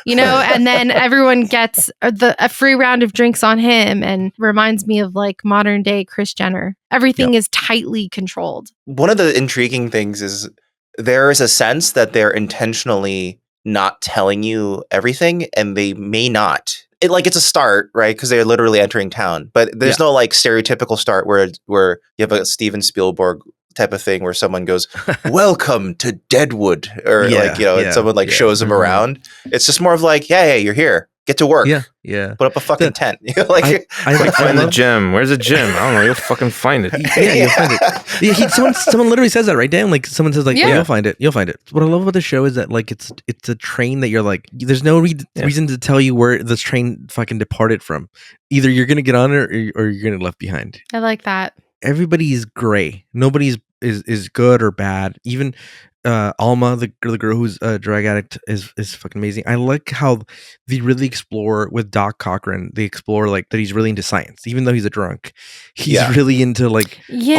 And then everyone gets a free round of drinks on him, and reminds me of like modern day Kris Jenner. Everything is tightly controlled. One of the intriguing things is there is a sense that they're intentionally not telling you everything, and they may not. It's a start, right? Because they're literally entering town, but there's no like stereotypical start where you have a Steven Spielberg type of thing where someone goes, "Welcome to Deadwood," or and someone like shows them around. It's just more of like, hey, you're here. Get to work. Yeah. Put up a fucking tent. I find the gym. Where's the gym? I don't know. You'll fucking find it. You'll find it. Yeah, someone literally says that, right, Dan? Like, someone says, like, you'll find it. You'll find it. What I love about the show is that, like, it's a train that you're like, there's no reason to tell you where this train fucking departed from. Either you're gonna get on it or you're gonna get left behind. I like that. Everybody's gray. Nobody's is good or bad. Even Alma, the girl who's a drug addict, is fucking amazing. I like how they really explore with Doc Cochran. They explore like that he's really into science, even though he's a drunk. He's really into like he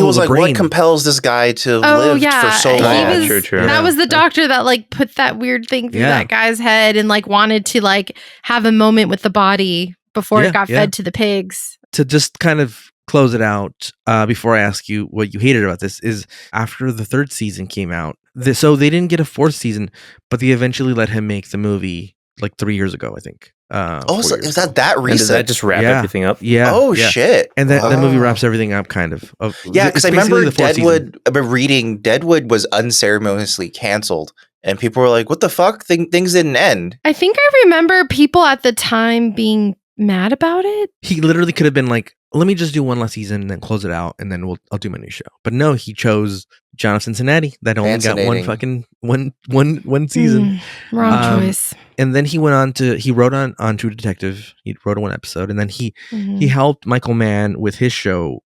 was like, what compels this guy to live for so long? True. That was the doctor that like put that weird thing through that guy's head and like wanted to like have a moment with the body before it got fed to the pigs. To just kind of close it out, before I ask you what you hated about this, is after the third season came out, so they didn't get a fourth season, but they eventually let him make the movie like 3 years ago, I think. Oh, 4 so years is ago. that And recent? does that just wrap Yeah. everything up? Yeah. Oh yeah. shit! And that movie Wow. wraps everything up, kind of. Yeah, because I It's basically remember the fourth season. Deadwood. I've been reading Deadwood was unceremoniously canceled, and people were like, "What the fuck? Things didn't end." I think I remember people at the time being mad about it. He literally could have been like, let me just do one last season and then close it out, and then I'll do my new show. But no, he chose John of Cincinnati that only got one Fascinating. fucking one season. Wrong Um, choice. And then he went on to wrote on True Detective. He wrote one episode, and then he helped Michael Mann with his show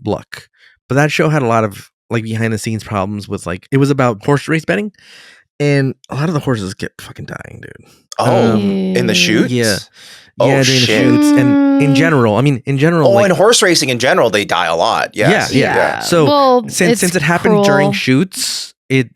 Luck. But that show had a lot of like behind the scenes problems with like it was about horse race betting, and a lot of the horses kept fucking dying, dude. Oh, in the shoots? Yeah. Oh, Yeah, during the shit. shoots. And in general, Oh, like, in horse racing in general, they die a lot. Yes. Yeah. So well, since it's it happened during cruel. shoots, it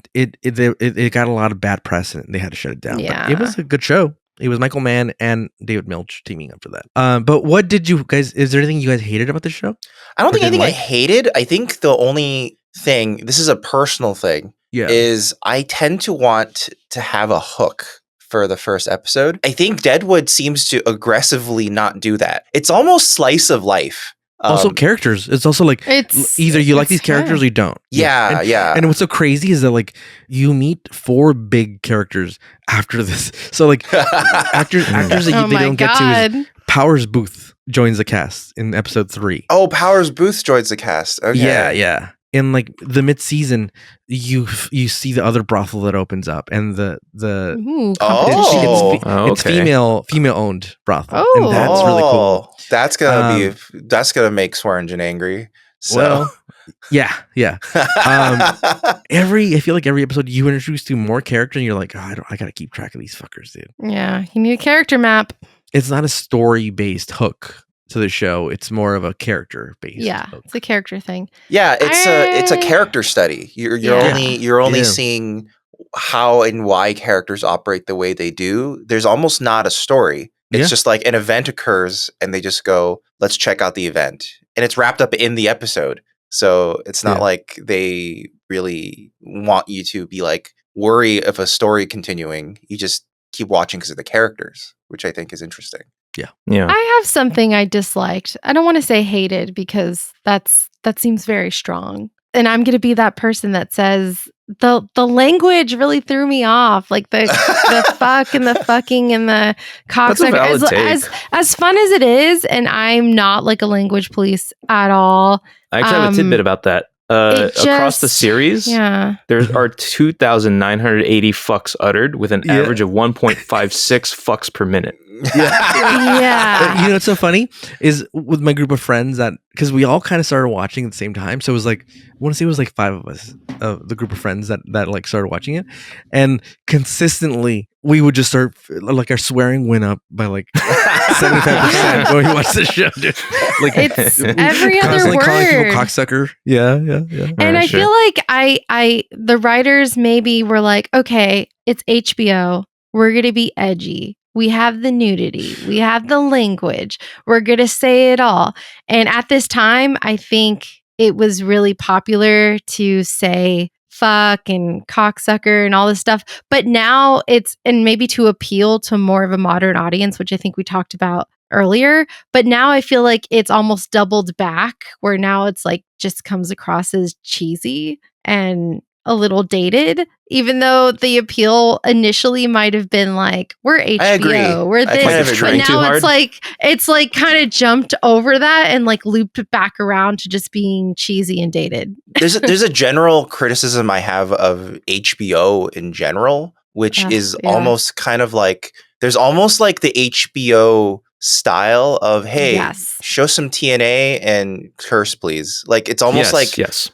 got a lot of bad press and they had to shut it down. But it was a good show. It was Michael Mann and David Milch teaming up for that. But what did you guys? Is there anything you guys hated about this show? I don't think didn't anything I like? hated. I think the only thing, this is a personal thing, Yeah. is I tend to want to have a hook for the first episode. I think Deadwood seems to aggressively not do that. It's almost slice of life. Also characters. It's also like either you like these characters or you don't. Yeah, yeah. And what's so crazy is that like you meet 4 big characters after this. So like actors that they don't get to is Powers Booth joins the cast in episode 3. Oh, Powers Booth joins the cast. Okay. Yeah. In like the mid-season, you see the other brothel that opens up, and the Ooh, Oh. it's okay. female owned brothel, Oh. and that's really cool. That's gonna make Swearingen angry. So. Well, yeah. I feel like every episode you introduce to more characters, and you're like, oh, I gotta keep track of these fuckers, dude. Yeah, you need a character map. It's not a story based hook to the show. It's more of a character based. Yeah, hook. it's a character thing. Yeah, it's a character study. You're only seeing how and why characters operate the way they do. There's almost not a story. It's just like an event occurs and they just go, let's check out the event. And it's wrapped up in the episode. So it's not like they really want you to be like worry of a story continuing. You just keep watching because of the characters, which I think is interesting. Yeah. I have something I disliked. I don't want to say hated because that seems very strong. And I'm going to be that person that says the language really threw me off. Like the fuck and the fucking and the cocksucker. As fun as it is, and I'm not like a language police at all. I actually have a tidbit about that. Across the series, there are 2,980 fucks uttered with an average of 1.56 fucks per minute. Yeah. You know what's so funny is with my group of friends that because we all kind of started watching at the same time, so it was like I want to say it was like 5 of us, the group of friends that like started watching it, and consistently we would just start like our swearing went up by like 75% when we watched the show, dude. Like it's every other word. Calling people cocksucker. Yeah. And I feel like I the writers maybe were like, okay, it's HBO. We're gonna be edgy. We have the nudity. We have the language. We're going to say it all. And at this time, I think it was really popular to say fuck and cocksucker and all this stuff. But now and maybe to appeal to more of a modern audience, which I think we talked about earlier. But now I feel like it's almost doubled back, where now it's like just comes across as cheesy and a little dated, even though the appeal initially might have been like, we're HBO, I agree. We're this, but now it's like kind of jumped over that and like looped back around to just being cheesy and dated. There's a general criticism I have of HBO in general, which is almost kind of like there's almost like the HBO style of show some TNA and curse please. Like it's almost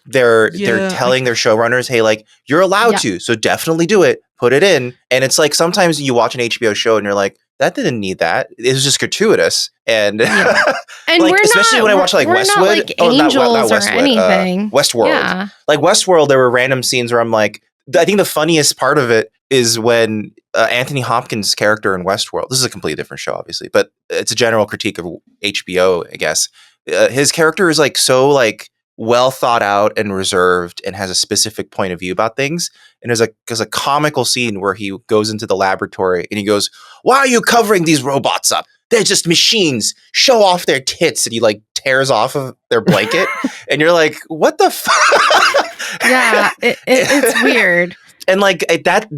they're telling their showrunners, hey, like you're allowed to, so definitely do it, put it in. And it's like sometimes you watch an HBO show and you're like, that didn't need that. It was just gratuitous. And and like especially when I watch like Westwood, not Westwood, or anything. Westworld. Yeah. Like Westworld, there were random scenes where I'm like, I think the funniest part of it is when Anthony Hopkins' character in Westworld, this is a completely different show, obviously, but it's a general critique of HBO, I guess. his character is like so like well thought out and reserved and has a specific point of view about things. And there's a comical scene where he goes into the laboratory and he goes, "Why are you covering these robots up? They're just machines. Show off their tits." And he like tears off of their blanket. And you're like, what the fuck? Yeah, it's weird. And like that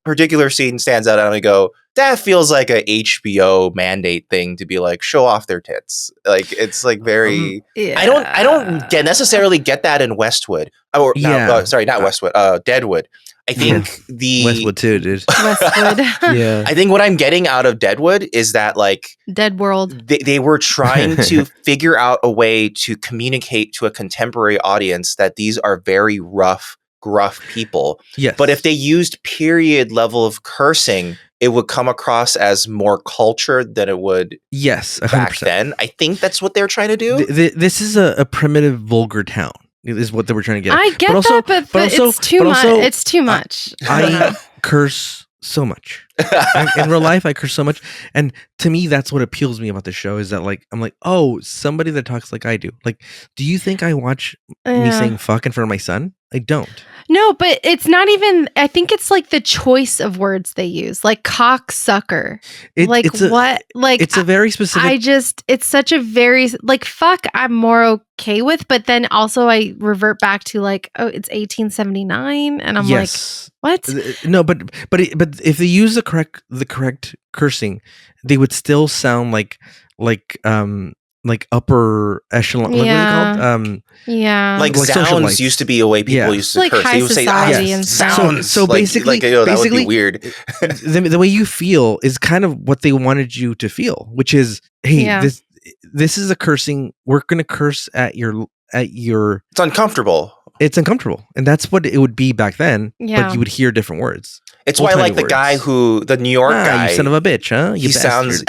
particular scene stands out, and I go, that feels like a HBO mandate thing to be like, show off their tits. Like it's like very. Yeah. I don't necessarily get that in Westwood. Or sorry, not Westwood. Deadwood. I think the Westwood too, dude. Westwood. Yeah. I think what I'm getting out of Deadwood is that like Dead World. They were trying to figure out a way to communicate to a contemporary audience that these are very rough, gruff people. Yes. But if they used period level of cursing, it would come across as more cultured than it would 100%. back then. I think that's what they're trying to do. This is a primitive, vulgar town. Is what they were trying to get. I get that, but it's too much. It's too much. I curse so much. In real life, I curse so much. And to me, that's what appeals me about the show is that like, I'm like, oh, somebody that talks like I do. Like, do you think I watch me saying fuck in front of my son? I don't. No, but it's not even, I think it's like the choice of words they use, like cocksucker. It's a very specific. It's such a very, like, fuck, I'm more okay with, but then also I revert back to like, oh, it's 1879. And I'm like, what? No, but if they use the correct cursing, they would still sound like upper echelon. What are they called? Like sounds used to be a way people used to like curse. High They would society and sounds. So basically, that would be weird. the way you feel is kind of what they wanted you to feel, which is, hey, this is a cursing. We're gonna curse at your. It's uncomfortable. It's uncomfortable, and that's what it would be back then. Yeah. But you would hear different words. It's why, like the guy the New York guy, you son of a bitch, huh? He sounds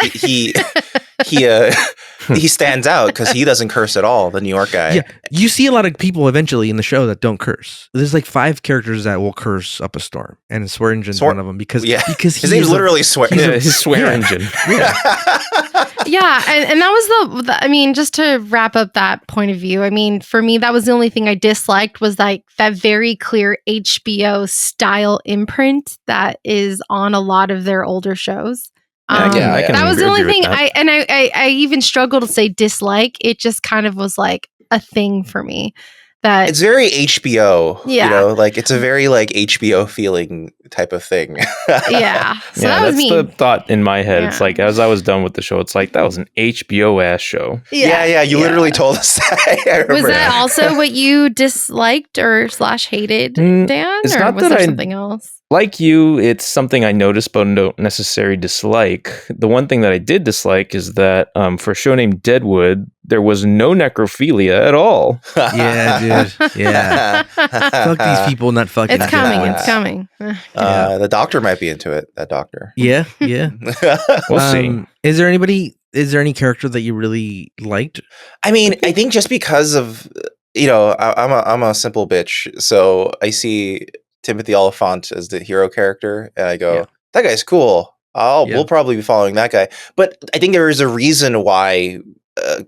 he stands out because he doesn't curse at all. The New York guy. Yeah, you see a lot of people eventually in the show that don't curse. There's like 5 characters that will curse up a storm, and Swearingen's one of them because his name's literally Swear. His Swearingen. Yeah, and that was the I mean, just to wrap up that point of view, I mean, for me, that was the only thing I disliked was like that very clear HBO style imprint that is on a lot of their older shows. That was the only thing I even struggled to say dislike. It just kind of was like a thing for me. That it's very HBO, you know, like it's a very like HBO feeling type of thing. So that was me. The thought in my head. It's like as I was done with the show, it's like that was an HBO ass show. You literally told us that. Was that also what you disliked or /hated, Dan? It's or not was that there something else? Like you, it's something I noticed but don't necessarily dislike. The one thing that I did dislike is that for a show named Deadwood, there was no necrophilia at all. Yeah, dude. Yeah. Fuck these people not fucking. It's coming. It's coming. The doctor might be into it. That doctor. Yeah. We'll see. Is there any character that you really liked? I mean, I think just because of, you know, I'm a simple bitch. So I see Timothy Oliphant as the hero character, and I go, that guy's cool. We'll probably be following that guy. But I think there is a reason why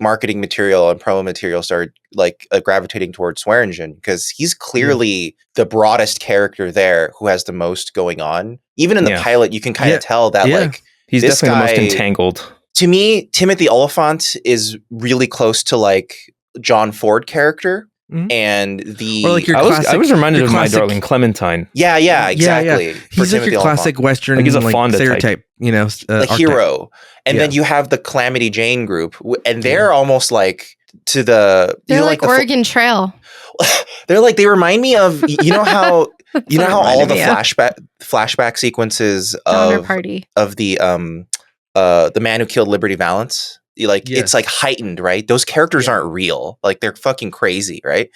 marketing material and promo material started like gravitating towards Swearingen, because he's clearly the broadest character there who has the most going on. Even in the pilot, you can kind of tell that like he's definitely the most entangled. To me, Timothy Oliphant is really close to like John Ford character. And the like your I was reminded of My Darling Clementine. Yeah, exactly. He's like your classic Western, like he's a Fonda stereotype, type. You know, the hero. And then you have the Calamity Jane group, and they're almost like they're like the Oregon Trail. They're like, they remind me of, you know how all the flashback sequences of the Man Who Killed Liberty Valance. It's like heightened, right? Those characters aren't real. Like they're fucking crazy, right?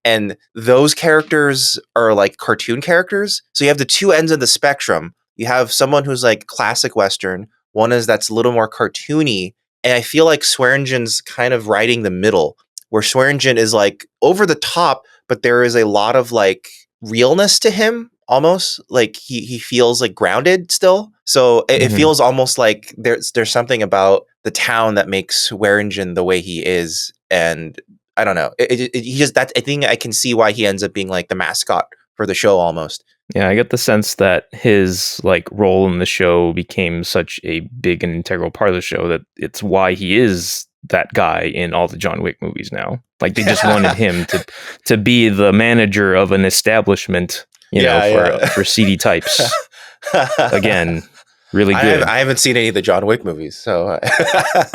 And those characters are like cartoon characters. So you have the two ends of the spectrum. You have someone who's like classic Western. One is that's a little more cartoony. And I feel like Swearingen's kind of riding the middle, where Swearingen is like over the top, but there is a lot of like realness to him. almost. Like he feels like grounded still. So it feels almost like there's something about the town that makes Swearingen the way he is. And I don't know. He just I think I can see why he ends up being like the mascot for the show almost. Yeah, I get the sense that his like role in the show became such a big and integral part of the show that it's why he is that guy in all the John Wick movies now. Like they just wanted him to be the manager of an establishment, for seedy types. Again, really good. I haven't seen any of the John Wick movies, so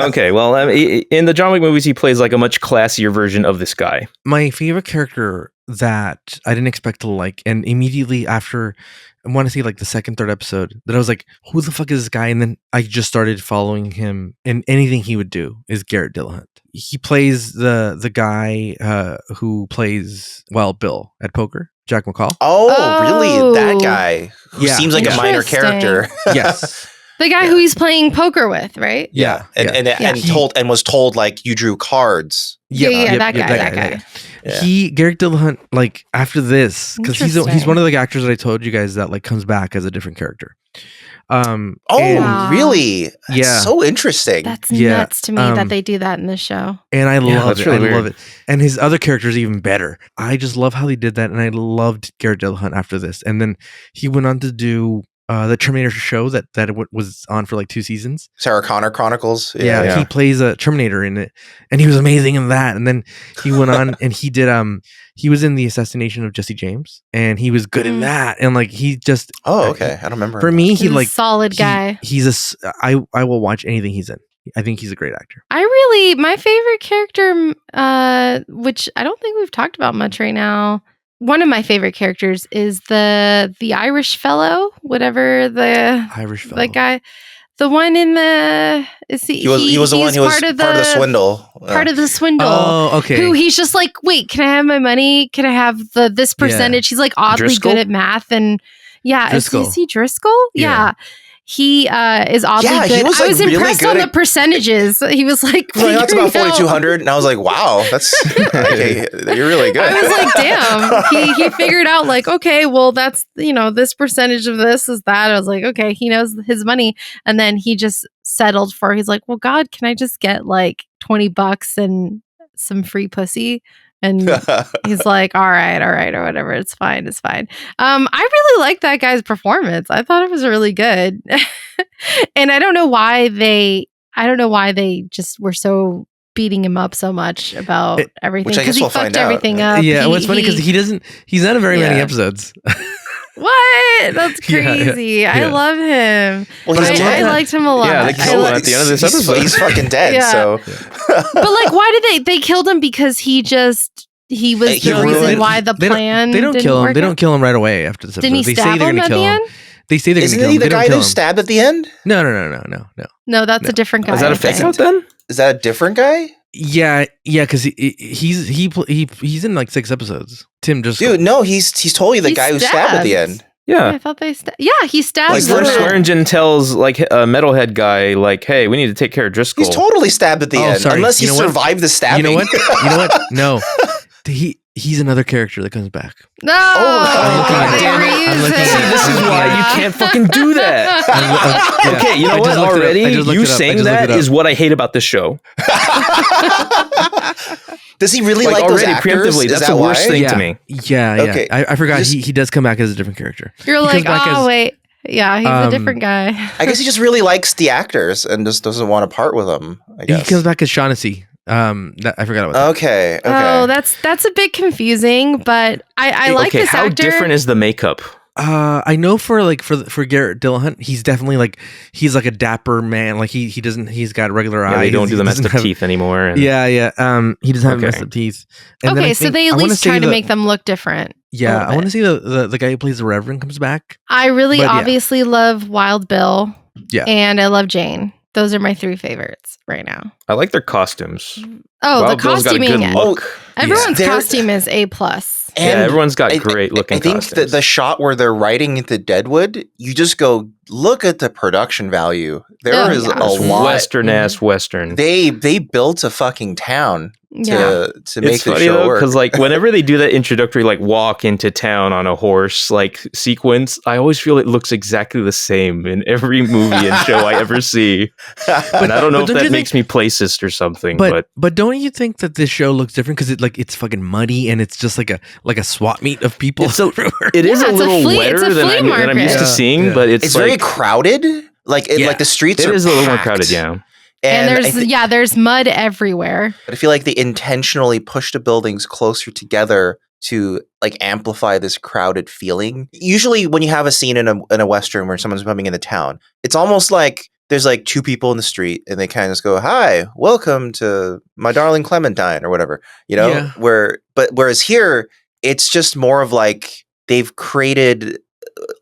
okay. Well, in the John Wick movies, he plays like a much classier version of this guy. My favorite character that I didn't expect to like, and immediately after, I want to see like the second, third episode, that I was like, who the fuck is this guy? And then I just started following him, and anything he would do is Garrett Dillahunt. He plays the guy who plays Wild Bill at poker, Jack McCall. Oh, really? That guy who seems like a minor character. Yes. The guy who he's playing poker with, right? Yeah. And was told like you drew cards. That guy. Yeah. Garrett Dillahunt, like after this, because he's one of the actors that I told you guys that like comes back as a different character. Really? That's so interesting. That's nuts to me that they do that in this show. And I love it. Really I love it. And his other character is even better. I just love how they did that, and I loved Garrett Dillahunt after this. And then he went on to do the Terminator show that was on for like 2 seasons. Sarah Connor Chronicles. Yeah, he plays a Terminator in it, and he was amazing in that. And then he went on and he did he was in the assassination of Jesse James, and he was good in that. And like he just okay, I don't remember. For me, he's like solid guy. I will watch anything he's in. I think he's a great actor. My favorite character, which I don't think we've talked about much right now. One of my favorite characters is the Irish fellow, whatever the Irish fellow, the guy, the one in the he was the one who was part of the swindle. Part of the swindle. Oh, okay. Who he's just like, wait, can I have my money? Can I have this percentage? He's like oddly Driscoll? good at math, and Driscoll. Is he Driscoll? Yeah. He is oddly good. Was, like, I was really impressed on the percentages. He was like, that's about 4,200, and I was like, wow, that's okay, you're really good. I was like, damn. He figured out like, okay, well, that's this percentage of this is that. I was like, okay, he knows his money, and then he just settled for. He's like, well, God, can I just get like $20 and some free pussy? And he's like, all right, or whatever. It's fine. I really like that guy's performance. I thought it was really good. And I don't know why they just were so beating him up so much about everything. Because he fucked everything up. Yeah, what's funny because he's not in very many episodes. What? That's crazy. I love him. Well, I liked him a lot. Yeah, they killed him at the end of this episode. He's fucking dead. So, but like, why did they killed him? Because he was the reason why the plan. They don't kill him. They don't kill him right away after this episode. Didn't he stab him at the end? They say they're going to kill him. Isn't he the guy who stabbed at the end? No. No, that's a different guy. Is that a fake out then? Is that a different guy? Yeah, because he's in like 6 episodes. Tim just dude, no, he's totally the guy who stabbed at the end. Yeah, I thought they. He stabbed. Like first, Swearingen tells like a metalhead guy, like, "Hey, we need to take care of Driscoll." He's totally stabbed at the end, unless he survived the stabbing. You know what? No, he's another character that comes back. No, I'm looking at this is why you can't fucking do that. Okay, you know what? Already, you saying that is what I hate about this show. Does he really like those actors? Preemptively, that's the worst thing to me. Yeah. Okay. I forgot he does come back as a different character. You're like, wait. Yeah, he's a different guy. I guess he just really likes the actors and just doesn't want to part with them, I guess. He comes back as Shaughnessy. I forgot about that. Okay. Oh, that's a bit confusing, but I like this actor. How different is the makeup? I know for Garrett Dillahunt, he's definitely like he's like a dapper man. Like he's got regular eyes. They don't do the messed up teeth anymore. He doesn't have messed up teeth. And so they at least try to make them look different. Yeah, I want to see the guy who plays the Reverend comes back. I really obviously love Wild Bill. Yeah, and I love Jane. Those are my 3 favorites right now. I like their costumes. Oh, Wild the Bill's costuming. Got a good look. Everyone's They're- costume is A+. Yeah, everyone's got I- great looking I think costumes. the shot where they're riding into Deadwood, you just go, look at the production value. There Oh, is yeah. a lot. Western ass Western. They built a fucking town Yeah. to make It's the funny show though, work. because like whenever they do that introductory like walk into town on a horse like sequence, I always feel it looks exactly the same in every movie and show I ever see. And I don't know but if don't that you makes me placist or something, but don't you think that this show looks different because it's fucking muddy and it's just like a swap meet of people It's so- everywhere? it is Yeah, a it's a little flea- it's a wetter than flea I'm used market. to seeing, Yeah. but it's it's very like crowded. Like Yeah. the streets it are is a little more packed. crowded, yeah. And I there's there's mud everywhere. But I feel like they intentionally push the buildings closer together to like amplify this crowded feeling. Usually when you have a scene in a Western where someone's coming into town, it's almost like there's like two people in the street and they kind of just go, "Hi, welcome to my darling Clementine," or whatever, Yeah. Whereas here, it's just more of like they've created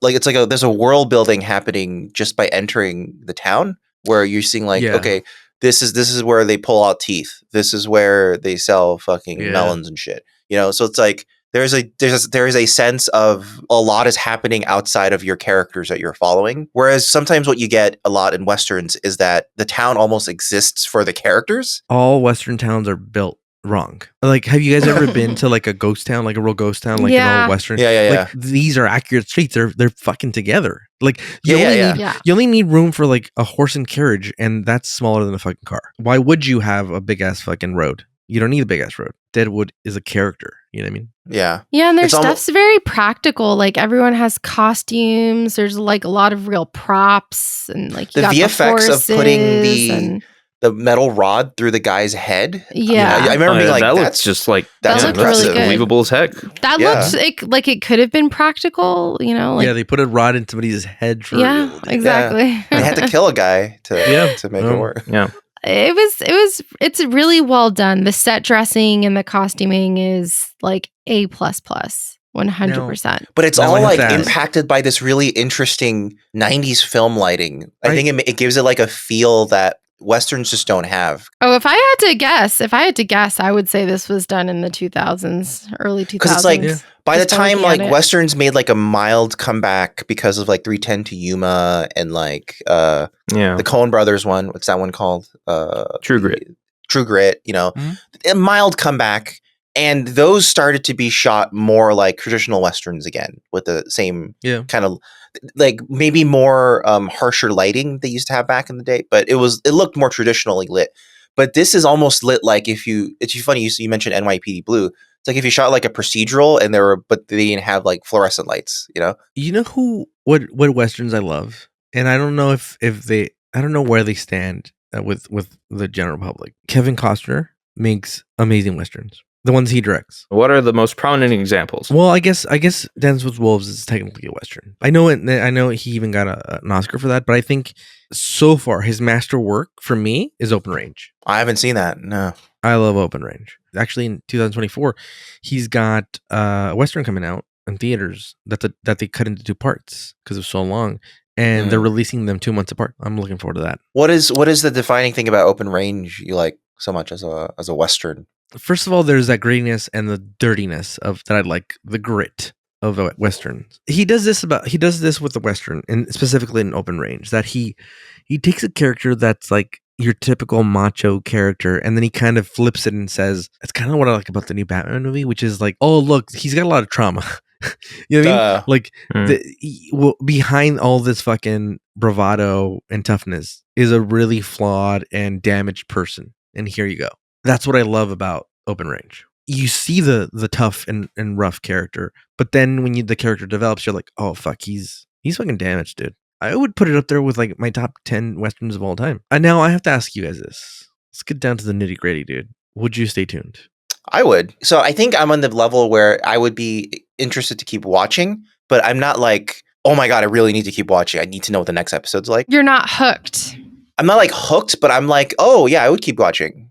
like it's like there's a world building happening just by entering the town where you're seeing like, Yeah. okay, this is where they pull out teeth. This is where they sell fucking Yeah. melons and shit. So it's like there is a sense of a lot is happening outside of your characters that you're following. Whereas sometimes what you get a lot in Westerns is that the town almost exists for the characters. All Western towns are built wrong. Like, have you guys ever been to like a ghost town, like a real ghost town, like an Yeah. old Western? Yeah. Like these are accurate streets. They're fucking together. Like Yeah. you only need room for like a horse and carriage, and that's smaller than a fucking car. Why would you have a big ass fucking road? You don't need a big ass road. Deadwood is a character. You know what I mean? Yeah. Yeah, and their It's almo- stuff's very practical. Like everyone has costumes. There's like a lot of real props and like you The got VFX of putting horses and- the metal rod through the guy's head. Yeah. I remember being like, that that's looks just like that's looked impressive. really good. believable as heck. that Yeah. looks like it could have been practical. Like yeah, they put a rod in somebody's head for yeah, real. exactly. They had to kill a guy to make it work. Yeah. It's really well done. The set dressing and the costuming is like A++, 100%. But it's Now I all have like to ask. impacted by this really interesting 90s film lighting. I Right. think it gives it like a feel that Westerns just don't have. Oh, if I had to guess, I would say this was done in the 2000s, early 2000s. Because it's like by the Just time looking at like it. Westerns made like a mild comeback because of like 310 to Yuma and like Yeah. the Coen Brothers one. What's that one called? True Grit. True Grit, Mhm. a mild comeback. And those started to be shot more like traditional Westerns again with the same kind of like maybe more harsher lighting they used to have back in the day, but it looked more traditionally lit. But this is almost lit like it's funny you mentioned NYPD Blue. It's like if you shot like a procedural but they didn't have like fluorescent lights, You know what Westerns I love, and I don't know if they, I don't know where they stand with the general public. Kevin Costner makes amazing Westerns. The ones he directs. What are the most prominent examples? Well, I guess Dance with Wolves is technically a Western. I know he even got an Oscar for that, but I think so far his master work for me is Open Range. I haven't seen that. No. I love Open Range. Actually, in 2024, he's got a Western coming out in theaters that they cut into two parts because it was so long, and they're releasing them 2 months apart. I'm looking forward to that. What is the defining thing about Open Range you like so much as a Western? First of all, there's that grittiness and the dirtiness of that I like, the grit of Westerns. He does this with the Western, and specifically in Open Range, that he takes a character that's like your typical macho character, and then he kind of flips it and says, it's kind of what I like about the new Batman movie, which is like, oh look, he's got a lot of trauma. You know what I mean? Like behind all this fucking bravado and toughness is a really flawed and damaged person. And here you go. That's what I love about Open Range. You see the tough and rough character, but then when the character develops, you're like, oh fuck, he's fucking damaged, dude. I would put it up there with like my top 10 Westerns of all time. And now I have to ask you guys this. Let's get down to the nitty gritty, dude. Would you stay tuned? I would. So I think I'm on the level where I would be interested to keep watching, but I'm not like, oh my God, I really need to keep watching. I need to know what the next episode's like. You're not hooked. I'm not like hooked, but I'm like, oh yeah, I would keep watching.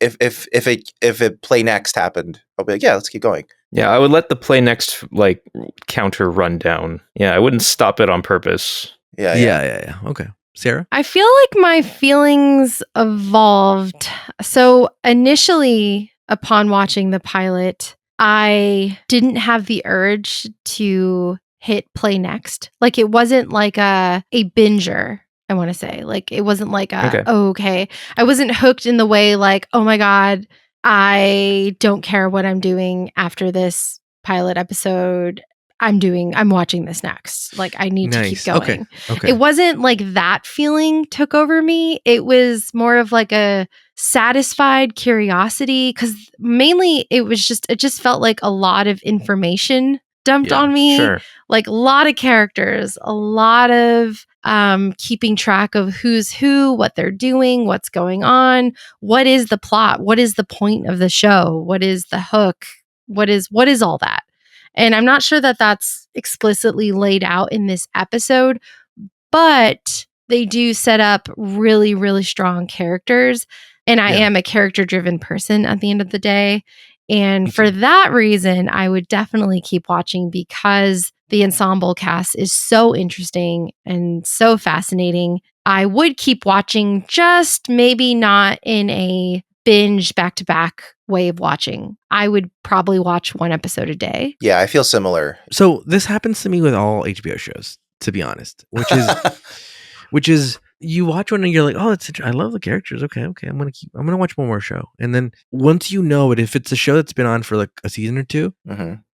If it play next happened, I'll be like, yeah, let's keep going. Yeah, I would let the play next like counter run down. Yeah, I wouldn't stop it on purpose. Yeah. Okay. Sarah? I feel like my feelings evolved. So initially, upon watching the pilot, I didn't have the urge to hit play next. Like it wasn't like a binger, I want to say. Like it wasn't like okay. I wasn't hooked in the way like, oh my God, I don't care what I'm doing after this pilot episode. I'm watching this next. Like I need to keep going. Okay. It wasn't like that feeling took over me. It was more of like a satisfied curiosity, because mainly it just felt like a lot of information dumped on me. Sure. Like a lot of characters, a lot of keeping track of who's who, what they're doing, what's going on, what is the plot, what is the point of the show, what is the hook, what is all that. And I'm not sure that that's explicitly laid out in this episode, but they do set up really, really strong characters. And I am a character-driven person at the end of the day. And for that reason, I would definitely keep watching, because the ensemble cast is so interesting and so fascinating. I would keep watching, just maybe not in a binge back-to-back way of watching. I would probably watch one episode a day. Yeah, I feel similar. So this happens to me with all HBO shows, to be honest, which is you watch one and you're like, oh, I love the characters. Okay, I'm gonna watch one more show. And then once you know it, if it's a show that's been on for like a season or two,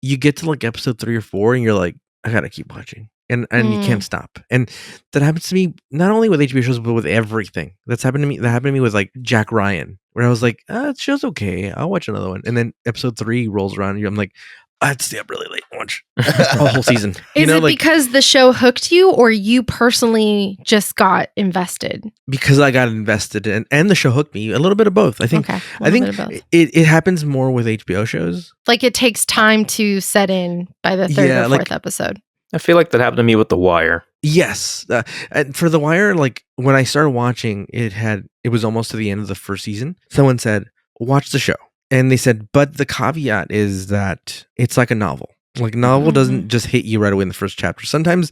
you get to like episode 3 or 4 and you're like, I gotta keep watching. And you can't stop. And that happens to me not only with HBO shows, but with everything. That happened to me with like Jack Ryan, where I was like, the show's okay, I'll watch another one. And then episode 3 rolls around and I'm like, I'd stay up really late and watch a whole season. Is it because the show hooked you, or you personally just got invested? Because I got invested and the show hooked me. A little bit of both. I think it happens more with HBO shows. Like it takes time to set in by the third or fourth episode. I feel like that happened to me with The Wire. Yes. And for The Wire, like when I started watching, it was almost to the end of the first season. Someone said, watch the show. And they said, but the caveat is that it's like a novel. Like novel doesn't just hit you right away in the first chapter. Sometimes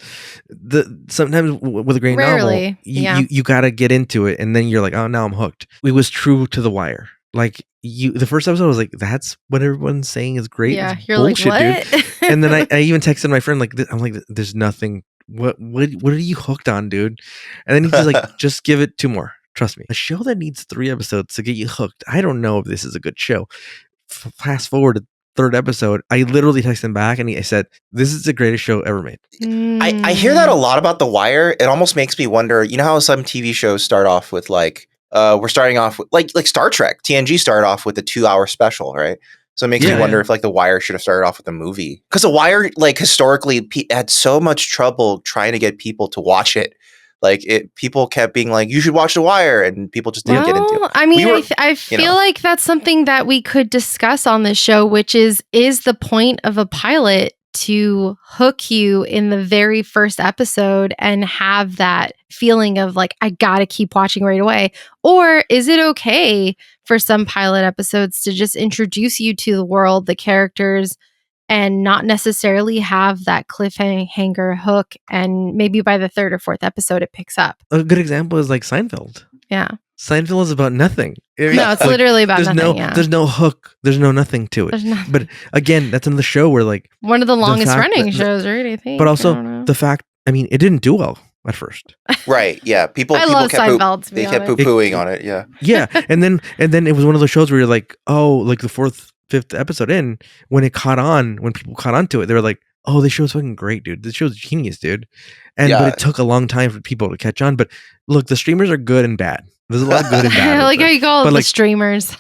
with a great novel, you got to get into it, and then you're like, oh, now I'm hooked. It was true to The Wire. Like the first episode was like, that's what everyone's saying is great. Yeah, it's you're bullshit, like, what? Dude. And then I even texted my friend, like, I'm like, there's nothing. What are you hooked on, dude? And then he's like, just give it 2 more. Trust me. A show that needs 3 episodes to get you hooked, I don't know if this is a good show. Fast forward to 3rd episode, I literally texted him back and I said, this is the greatest show ever made. I hear that a lot about The Wire. It almost makes me wonder, you know how some TV shows start off with like, we're starting off with like Star Trek. TNG started off with a 2-hour special, right? So it makes me wonder if like The Wire should have started off with a movie. Because The Wire, like historically, had so much trouble trying to get people to watch it. Like people kept being like, you should watch The Wire, and people just didn't get into it. I mean, I feel like that's something that we could discuss on this show, which is the point of a pilot to hook you in the very first episode and have that feeling of like, I gotta keep watching right away? Or is it okay for some pilot episodes to just introduce you to the world, the characters, and not necessarily have that cliffhanger hook, and maybe by the 3rd or 4th episode it picks up? A good example is like Seinfeld. Yeah. Seinfeld is about nothing. No, it's literally about nothing. There's no hook. There's no nothing to it. But again, that's another show where like one of the longest running shows, right? I think. But also the fact, I mean, it didn't do well at first. Right. Yeah. People love kept Seinfeld. they kept poo-pooing on it. Yeah. Yeah. And then it was one of those shows where you're like, oh, like the 4th, 5th episode in, when people caught on to it, they were like, oh, this show's fucking great, dude. This show's genius, dude. But it took a long time for people to catch on. But look, the streamers are good and bad. There's a lot of good and bad. I like how you call it the streamers.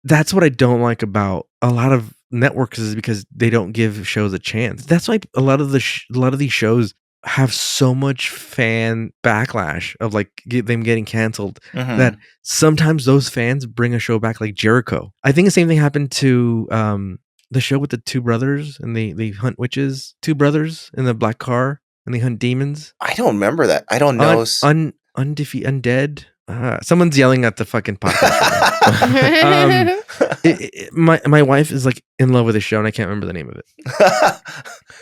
That's what I don't like about a lot of networks, is because they don't give shows a chance. That's why a lot of these shows have so much fan backlash of like them getting canceled, that sometimes those fans bring a show back, like Jericho. I think the same thing happened to the show with the 2 brothers, and they hunt witches. 2 brothers in the black car, and they hunt demons. I don't remember that. I don't know. Undead. Someone's yelling at the fucking podcast. My wife is like in love with this show, and I can't remember the name of it.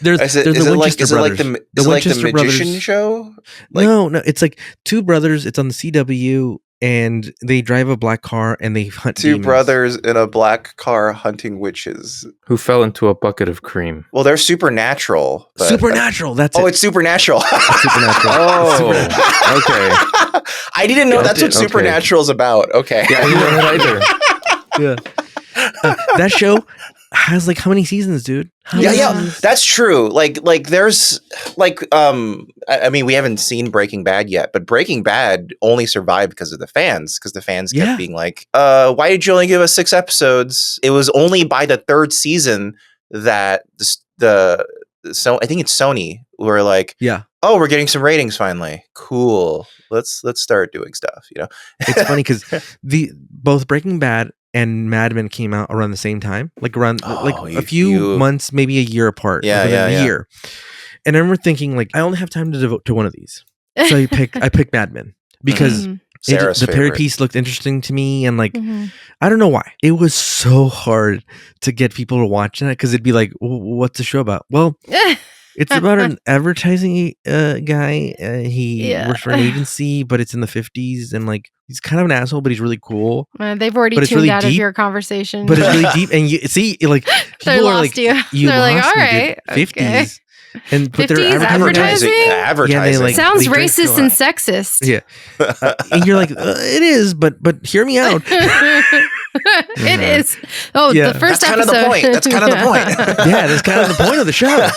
There's the Winchester Brothers. The Magician show? No, it's like 2 brothers. It's on the CW. and they drive a black car and they hunt Two demons. brothers in a black car hunting witches. Who fell into a bucket of cream. Well, they're supernatural. But Supernatural. That's oh, it. it's supernatural. Supernatural. Oh, okay. I didn't know that's what Okay. Supernatural's about. Okay. Yeah, I didn't know that either. Yeah. That show has like how many seasons, dude? How Yeah, many yeah, seasons? that's true. Like there's like I mean we haven't seen Breaking Bad yet, but Breaking Bad only survived because of the fans kept Yeah. being like, why did you only give us 6 episodes? It was only by the 3rd season that so I think it's Sony were like, Yeah. oh, we're getting some ratings finally. Cool. Let's start doing stuff, you know. It's funny because both Breaking Bad and Mad Men came out around the same time, like around like a few months, maybe a year apart. Yeah, within a yeah. year. And I remember thinking, like, I only have time to devote to one of these, so I picked Mad Men because Sarah's the favorite. Perry piece looked interesting to me, and like Mhm. I don't know why it was so hard to get people to watch that because it'd be like, what's the show about? Well, it's about an advertising guy. He Yeah. works for an agency, but it's in the 50s, and like he's kind of an asshole, but he's really cool. They've already But it's tuned really out of deep, your conversation. But it's really deep, and you see, like They people are lost like, you. "You They're like, lost all me, dude." right, 50s, and put their 50s advertising. advertising? Yeah, they like Sounds they drink racist a and lot. sexist. Yeah, and you're like, it is, but hear me out. It is. Oh, Yeah. the first That's kind of episode. the point. That's kind of the point. Yeah, that's kind of the point of the show.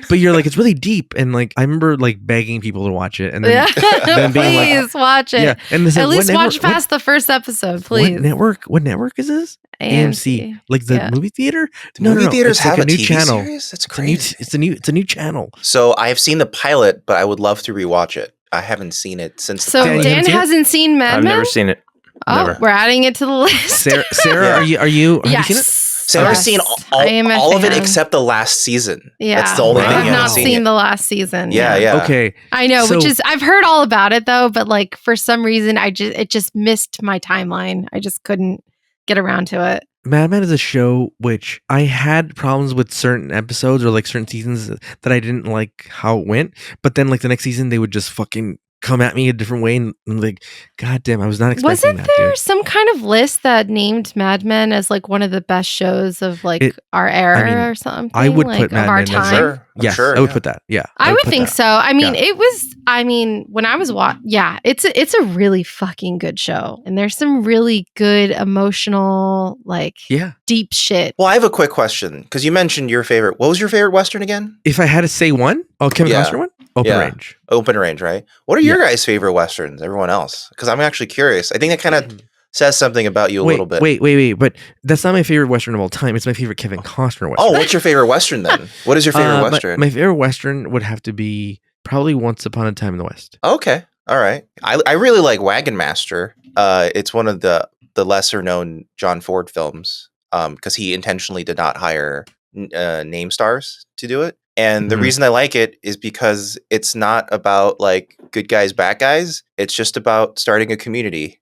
But you're like, it's really deep, and like I remember like begging people to watch it, and then, then being like, Please watch it. yeah, and they said, At "What least watch network- past the first episode, what please. network? What network is this? AMC, like the Yeah. movie theater. Do movie theaters it's like have a a new TV channel. series? That's It's a new. crazy. It's a new channel. So I have seen the pilot, but I would love to rewatch it. I haven't seen it since the So Dan, you pilot. haven't Dan seen it? hasn't seen Mad I've Men. never seen it. Oh, Never. we're adding it to the list. Sarah, Yeah. are you? Have Yes. you seen it? Sarah's Yes. seen I am a all of it fan. except the last season. Yeah, That's the only Wow. thing I've you not haven't seen seen. the last season. Yeah. Okay. I know, which So- is I've heard all about it though, but like for some reason it just missed my timeline. I just couldn't get around to it. Mad Men is a show which I had problems with certain episodes or like certain seasons that I didn't like how it went. But then like the next season, they would just fucking come at me a different way, and I'm like, God damn, I was not expecting Wasn't that, there dude. some kind of list that named Mad Men as like one of the best shows of like our era I mean, or something? I would like, put Mad of our Men as time. Sure. I'm Yes, sure, I would yeah. put that. Yeah, I would put think that. so. I mean, Yeah. it was. I mean, when I was it's a really fucking good show, and there's some really good emotional, like Yeah. deep shit. Well, I have a quick question because you mentioned your favorite. What was your favorite Western again? If I had to say one, Kevin Yeah. Costner one, Open Yeah. Range. Open Range, right? What are your guys' favorite Westerns? Everyone else? Because I'm actually curious. I think that kind of says something about you a little bit. Wait, but that's not my favorite Western of all time. It's my favorite Kevin Costner Western. Oh, what's your favorite Western then? What is your favorite Western? My favorite Western would have to be probably Once Upon a Time in the West. Okay. All right. I really like Wagon Master. It's one of the lesser known John Ford films because he intentionally did not hire name stars to do it. And the Mhm. reason I like it is because it's not about like good guys, bad guys. It's just about starting a community.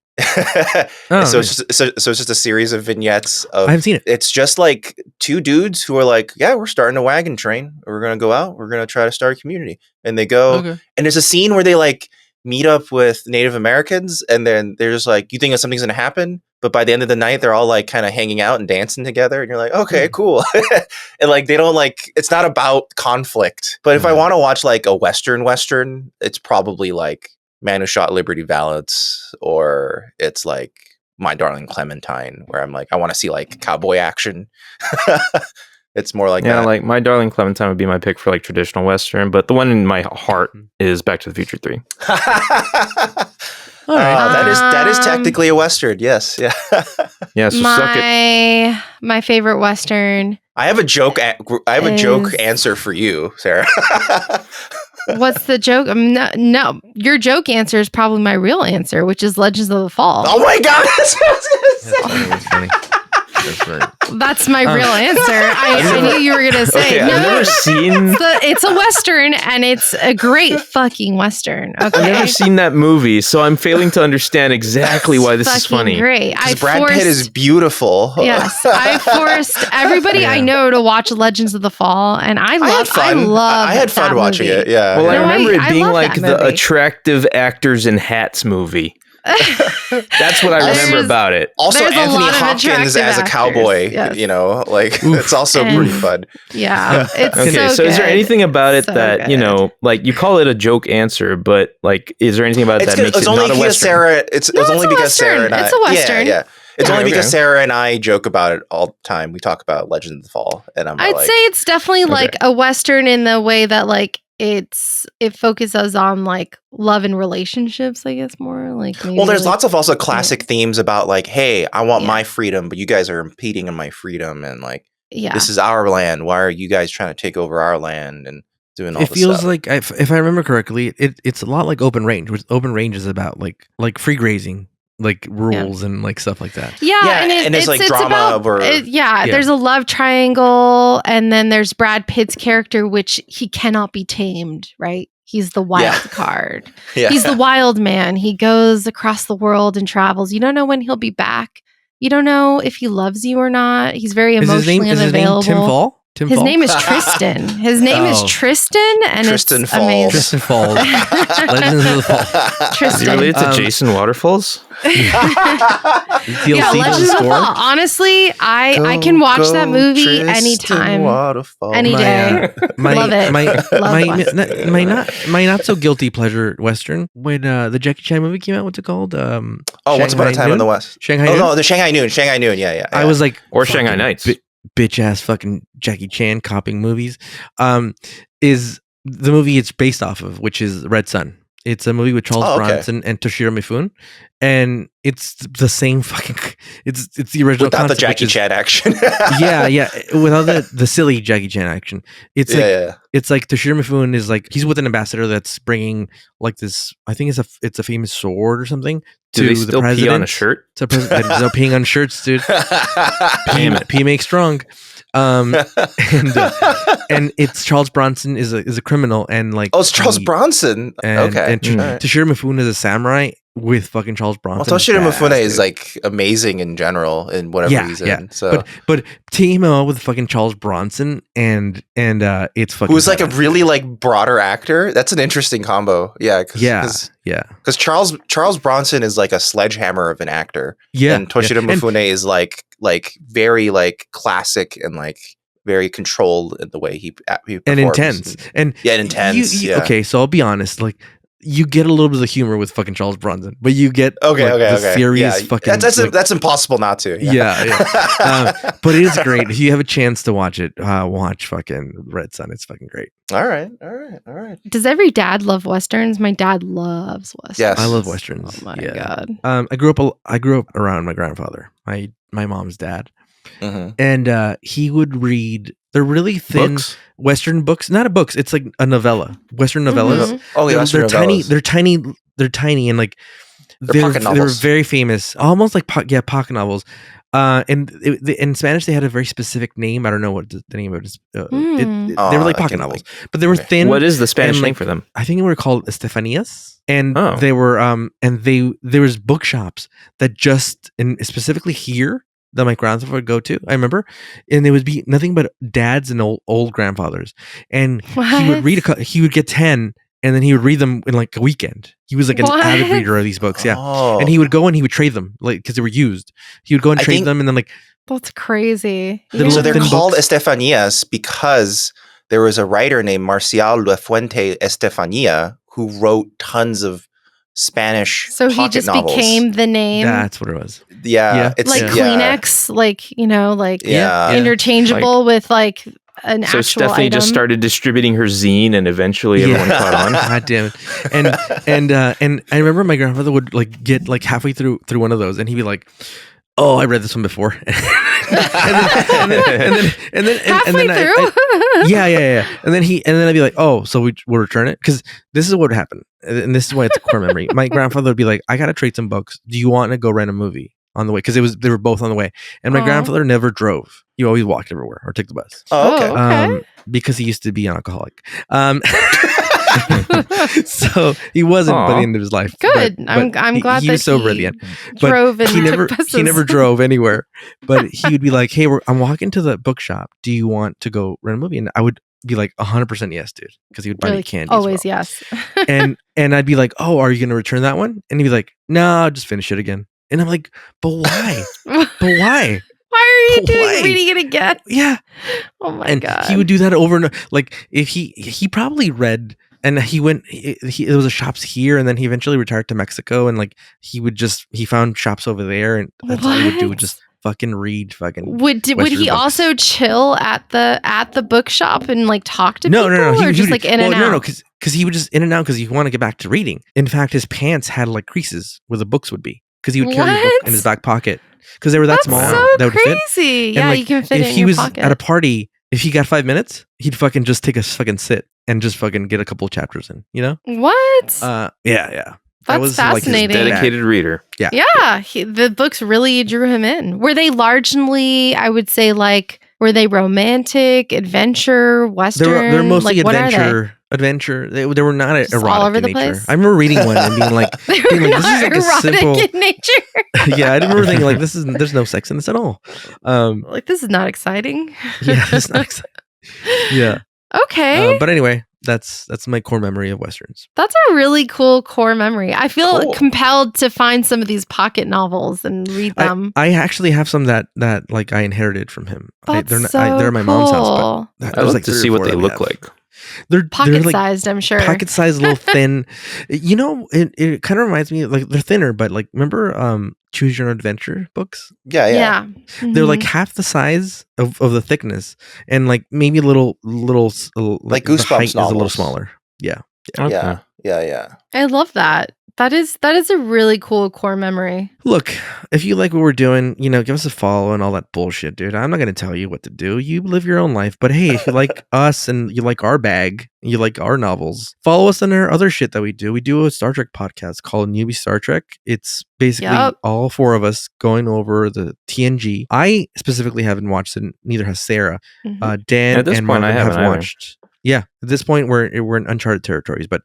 Oh, so, nice. it's just a series of vignettes of I haven't seen it. it's just like two dudes who are like, yeah, we're starting a wagon train. We're going to go out. We're going to try to start a community. And they go, Okay. and there's a scene where they like meet up with Native Americans. And then they're just like, you think something's going to happen. But by the end of the night, they're all like kind of hanging out and dancing together. And you're like, okay, cool. And like, they don't like, it's not about conflict. But if I want to watch like a Western, it's probably like Man Who Shot Liberty Valance, or it's like My Darling Clementine, where I'm like, I want to see like cowboy action. It's more like that. like My Darling Clementine would be my pick for like traditional Western, but the one in my heart is Back to the Future 3. All right. that is technically a Western. Yes. Yeah. Yeah, so suck it. My favorite Western. I have a joke. I have a joke Is- answer for you, Sarah. What's the joke? No, your joke answer is probably my real answer, which is Legends of the Fall. Oh my god, that's what I was gonna say. That's funny. That's right. That's my real answer. I knew you were gonna say Okay, no. I've never seen It's a Western, and it's a great fucking Western. I've Okay. never seen that movie, so I'm failing to understand exactly why this is Fucking funny. Great. Because Brad Pitt is beautiful. Yes, I forced everybody I know to watch Legends of the Fall, and I had fun. I had fun watching it. Yeah. Well, I No, remember it I being love like that the movie. attractive actors in hats movie. That's what I remember There's- about it. Also, There's a Anthony lot of Hopkins attractive as a actors, cowboy, yes. you know, like Oof. it's also And- pretty fun. Yeah, it's Okay, so, so is there good. anything about it So that you good. know, like you call it a joke answer, but like, is there anything about it It's, that makes it's it only not a because western? Sarah. It's No, only it's a because Sarah and Western. I. It's a Western. Yeah. It's Yeah. only because Okay. Sarah and I joke about it all the time. We talk about Legend of the Fall, and I'm I'd like, say it's definitely Okay. like a Western in the way that like it focuses on like love and relationships, I guess more like. Maybe, well, there's like, lots of also classic themes about like, hey, I want Yeah. my freedom, but you guys are impeding on my freedom, and like, yeah. this is our land. Why are you guys trying to take over our land and doing all It this feels stuff? like if I remember correctly, it's a lot like Open Range, which Open Range is about like free grazing, like rules and like stuff like that. Yeah, Yeah, and, and it's like drama about, over- Yeah. there's a love triangle, and then there's Brad Pitt's character, which he cannot be tamed, right? He's the wild Yeah. card. Yeah. He's the wild man. He goes across the world and travels. You don't know when he'll be back. You don't know if he loves you or not. He's very Is his emotionally name unavailable. Tim Fall? Tim His Fall? name is Tristan. His name is Oh. Tristan, and Tristan it's Falls. amazing. Tristan Falls. Legends of the Fall. Is he Tristan. related to Um, Jason Waterfalls? DLC Yeah, for the Legends of the store. Fall. Honestly, I can watch that movie anytime, any day. My, Love it. My, Love my, Western. my not so guilty pleasure Western when the Jackie Chan movie came out. What's it called? Oh, Once Upon a Shanghai Time in the Noon? West. Shanghai Oh Noon? no, the Shanghai Noon. Shanghai Noon. Yeah. I was like, Or fucking Shanghai Nights. bitch ass fucking Jackie Chan copying movies. Is the movie it's based off of, which is Red Sun. It's a movie with Charles Oh, okay. Bronson and Toshiro Mifune, and it's the same fucking. It's the original without the concept, Jackie which is- Chan action. yeah, without the silly Jackie Chan action. It's like yeah. it's like Toshiro Mifune is like he's with an ambassador that's bringing like this. I think it's a famous sword or something Do to they the still president. pee on a shirt? To president. There's no peeing on shirts, dude. Damn it. Pee makes strong. And it's Charles Bronson is a criminal and like Oh, it's Charles he- Bronson. and, Okay. and All right. Toshiro Mifune is a samurai with fucking Charles Well, Bronson. Toshiro Badass, Mifune is dude. like amazing in general in whatever he's in. So but team him up with fucking Charles Bronson and it's fucking who's like a badass, really dude. like broader actor. That's an interesting combo. Yeah. yeah Because Charles Bronson is like a sledgehammer of an actor. yeah And Toshiro And- Mifune is like very like classic and like very controlled in the way he and performs. intense and Yeah, and intense. Yeah. Okay, so I'll be honest, like you get a little bit of the humor with fucking Charles Bronson, but you get Okay. the serious Yeah, fucking that's impossible not to. yeah. But it is great. If you have a chance to watch it, watch fucking Red Sun. It's fucking great. All right. Does every dad love Westerns? My dad loves Westerns. Yes. I love Westerns. Oh my yeah. God. I grew up around my grandfather, my mom's dad, Mhm. and he would read. They're really thin Books? Western books. Not a books. It's like a novella. Western novellas. Mhm. Oh, yeah, They're tiny. They're tiny. They're tiny, and like They're pocket they were novels. very famous, almost like pocket novels. And in Spanish, they had a very specific name. I don't know what the name of it is. They were like I pocket can, novels, but they were okay. thin. What is the Spanish and, name like, for them? I think they were called Estefanias, and Oh. they were and there was bookshops that just and specifically here that my grandfather would go to. I remember, and there would be nothing but dads and old grandfathers, and he would read he would get 10, and then he would read them in like a weekend. He was like an What? avid reader of these books, yeah. Oh. And he would go and he would trade them, like because they were used. He would go and I trade think- them, and then like That's crazy. The So they're thin called books. Estefanias because there was a writer named Marcial de Fuente Estefania who wrote tons of Spanish So he pocket just novels. became the name, that's what it was. Yeah, it's like yeah. Kleenex, like like Yeah. interchangeable with like an So actual Stephanie item. just started distributing her zine, and eventually everyone caught on. God damn it. And I remember my grandfather would like get like halfway through one of those, and he'd be like, "Oh, I read this one before." and then Halfway I- through. yeah. And then I'd be like, "Oh, so we'll return it?" Because this is what would happen, and this is why it's a core memory. My grandfather would be like, "I gotta trade some books. Do you want to go rent a movie on the way?" Because they were both on the way, and my Aw. grandfather never drove. He always walked everywhere or took the bus. Oh, okay. Oh. Okay. Because he used to be an alcoholic. So he wasn't by the Aw. end of his life. Good. but I'm glad he that was sober at he the end. But drove and he never took buses. he never drove anywhere. But he would be like, "Hey, I'm walking to the bookshop. Do you want to go rent a movie?" And I would be like 100% yes, dude, because he would buy me Really, candy. always as well. yes. And I'd be like, oh, are you gonna return that one? And he'd be like, no, I'll just finish it again. And I'm like, but why? But why? Why are you But why? reading it again? Yeah. Oh my And god. he would do that over and over. Like if he probably read, and he went, there was a shops here, and then he eventually retired to Mexico, and like he found shops over there, and that's all he would do, would just fucking read fucking. Would he books. also chill at the bookshop and like talk to No, people? no. Or just like in and out? No, because he would just in and out because he wanted to get back to reading. In fact, his pants had like creases where the books would be because he would carry a book in his back pocket because they were that That's small. so that would fit. crazy. And, Yeah, like, you can fit if it in he your was pocket. at a party, if he got 5 minutes, he'd fucking just take a fucking sit and just fucking get a couple of chapters in. You know? What? Yeah. That's like, his fascinating. Dedicated reader. Yeah. Yeah, the books really drew him in. Were they largely, I would say, like, were they romantic, adventure, western? They're mostly like, what are they? adventure. They were not Just erotic all over in the nature. place? I remember reading one and being like, They were this is not like a erotic simple. in nature. Yeah, I remember thinking like, there's no sex in this at all. Like, this is not exciting. Yeah, it's not exciting. Yeah. Okay. But anyway, that's my core memory of westerns. That's a really cool core memory. I feel Cool. compelled to find some of these pocket novels and read them. I actually have some that like I inherited from him. That's They're so at my mom's house, cool. but I'd there's like to 3 or see what 4 they that we look have. like. They're Pocket like sized, I'm sure. pocket sized, a little thin. You know, it kind of reminds me like they're thinner, but like remember Choose Your Own Adventure books? Yeah. Yeah. They're like Mhm. half the size of the thickness, and like maybe a little Like the Goosebumps height is a little novels. smaller. Yeah. Okay. Yeah. I love that. That is a really cool core memory. Look, if you like what we're doing, give us a follow and all that bullshit, dude. I'm not going to tell you what to do. You live your own life. But hey, if you like us and you like our bag, you like our novels, follow us on our other shit that we do. We do a Star Trek podcast called Newbie Star Trek. It's basically all 4 of us going over the TNG. I specifically haven't watched it. Neither has Sarah. Mhm. Dan At this and point, Marvin I haven't have either. watched. Yeah, at this point we're in uncharted territories, but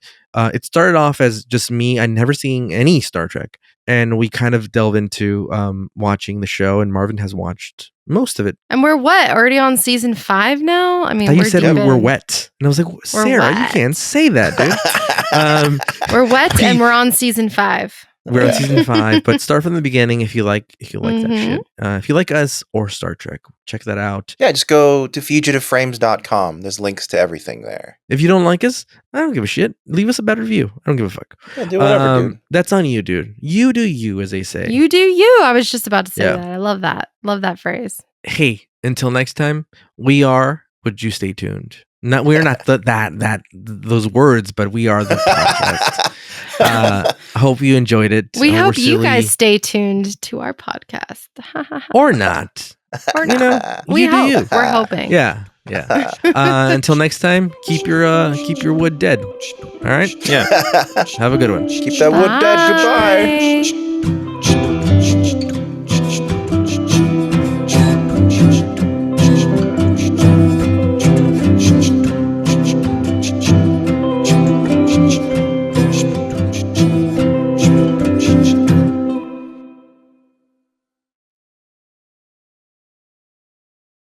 it started off as just me. I'd never seen any Star Trek, and we kind of delve into watching the show. And Marvin has watched most of it. And we're what? Already on season 5 now? I mean, You where'd said you we were been? wet, and I was like, Sarah, you wet. can't say that, dude. We're wet and we're on season 5. We're on season 5, but start from the beginning if you like that Mhm. shit. If you like us or Star Trek, check that out. Yeah, just go to fugitiveframes.com. There's links to everything there. If you don't like us, I don't give a shit. Leave us a bad review. I don't give a fuck. Yeah, do whatever, dude. That's on you, dude. You do you, as they say. You do you. I was just about to say Yeah. that. I love that. Love that phrase. Hey, until next time, we are. Would you stay tuned? We're not those words, but we are the podcast. I hope you enjoyed it. We We're hope you silly guys stay tuned to our podcast. or not. Or You know, we you do hope. you. We're hoping. Yeah. Until next time, keep your wood dead. All right. Yeah. Have a good one. Keep that wood dead. Goodbye. Bye.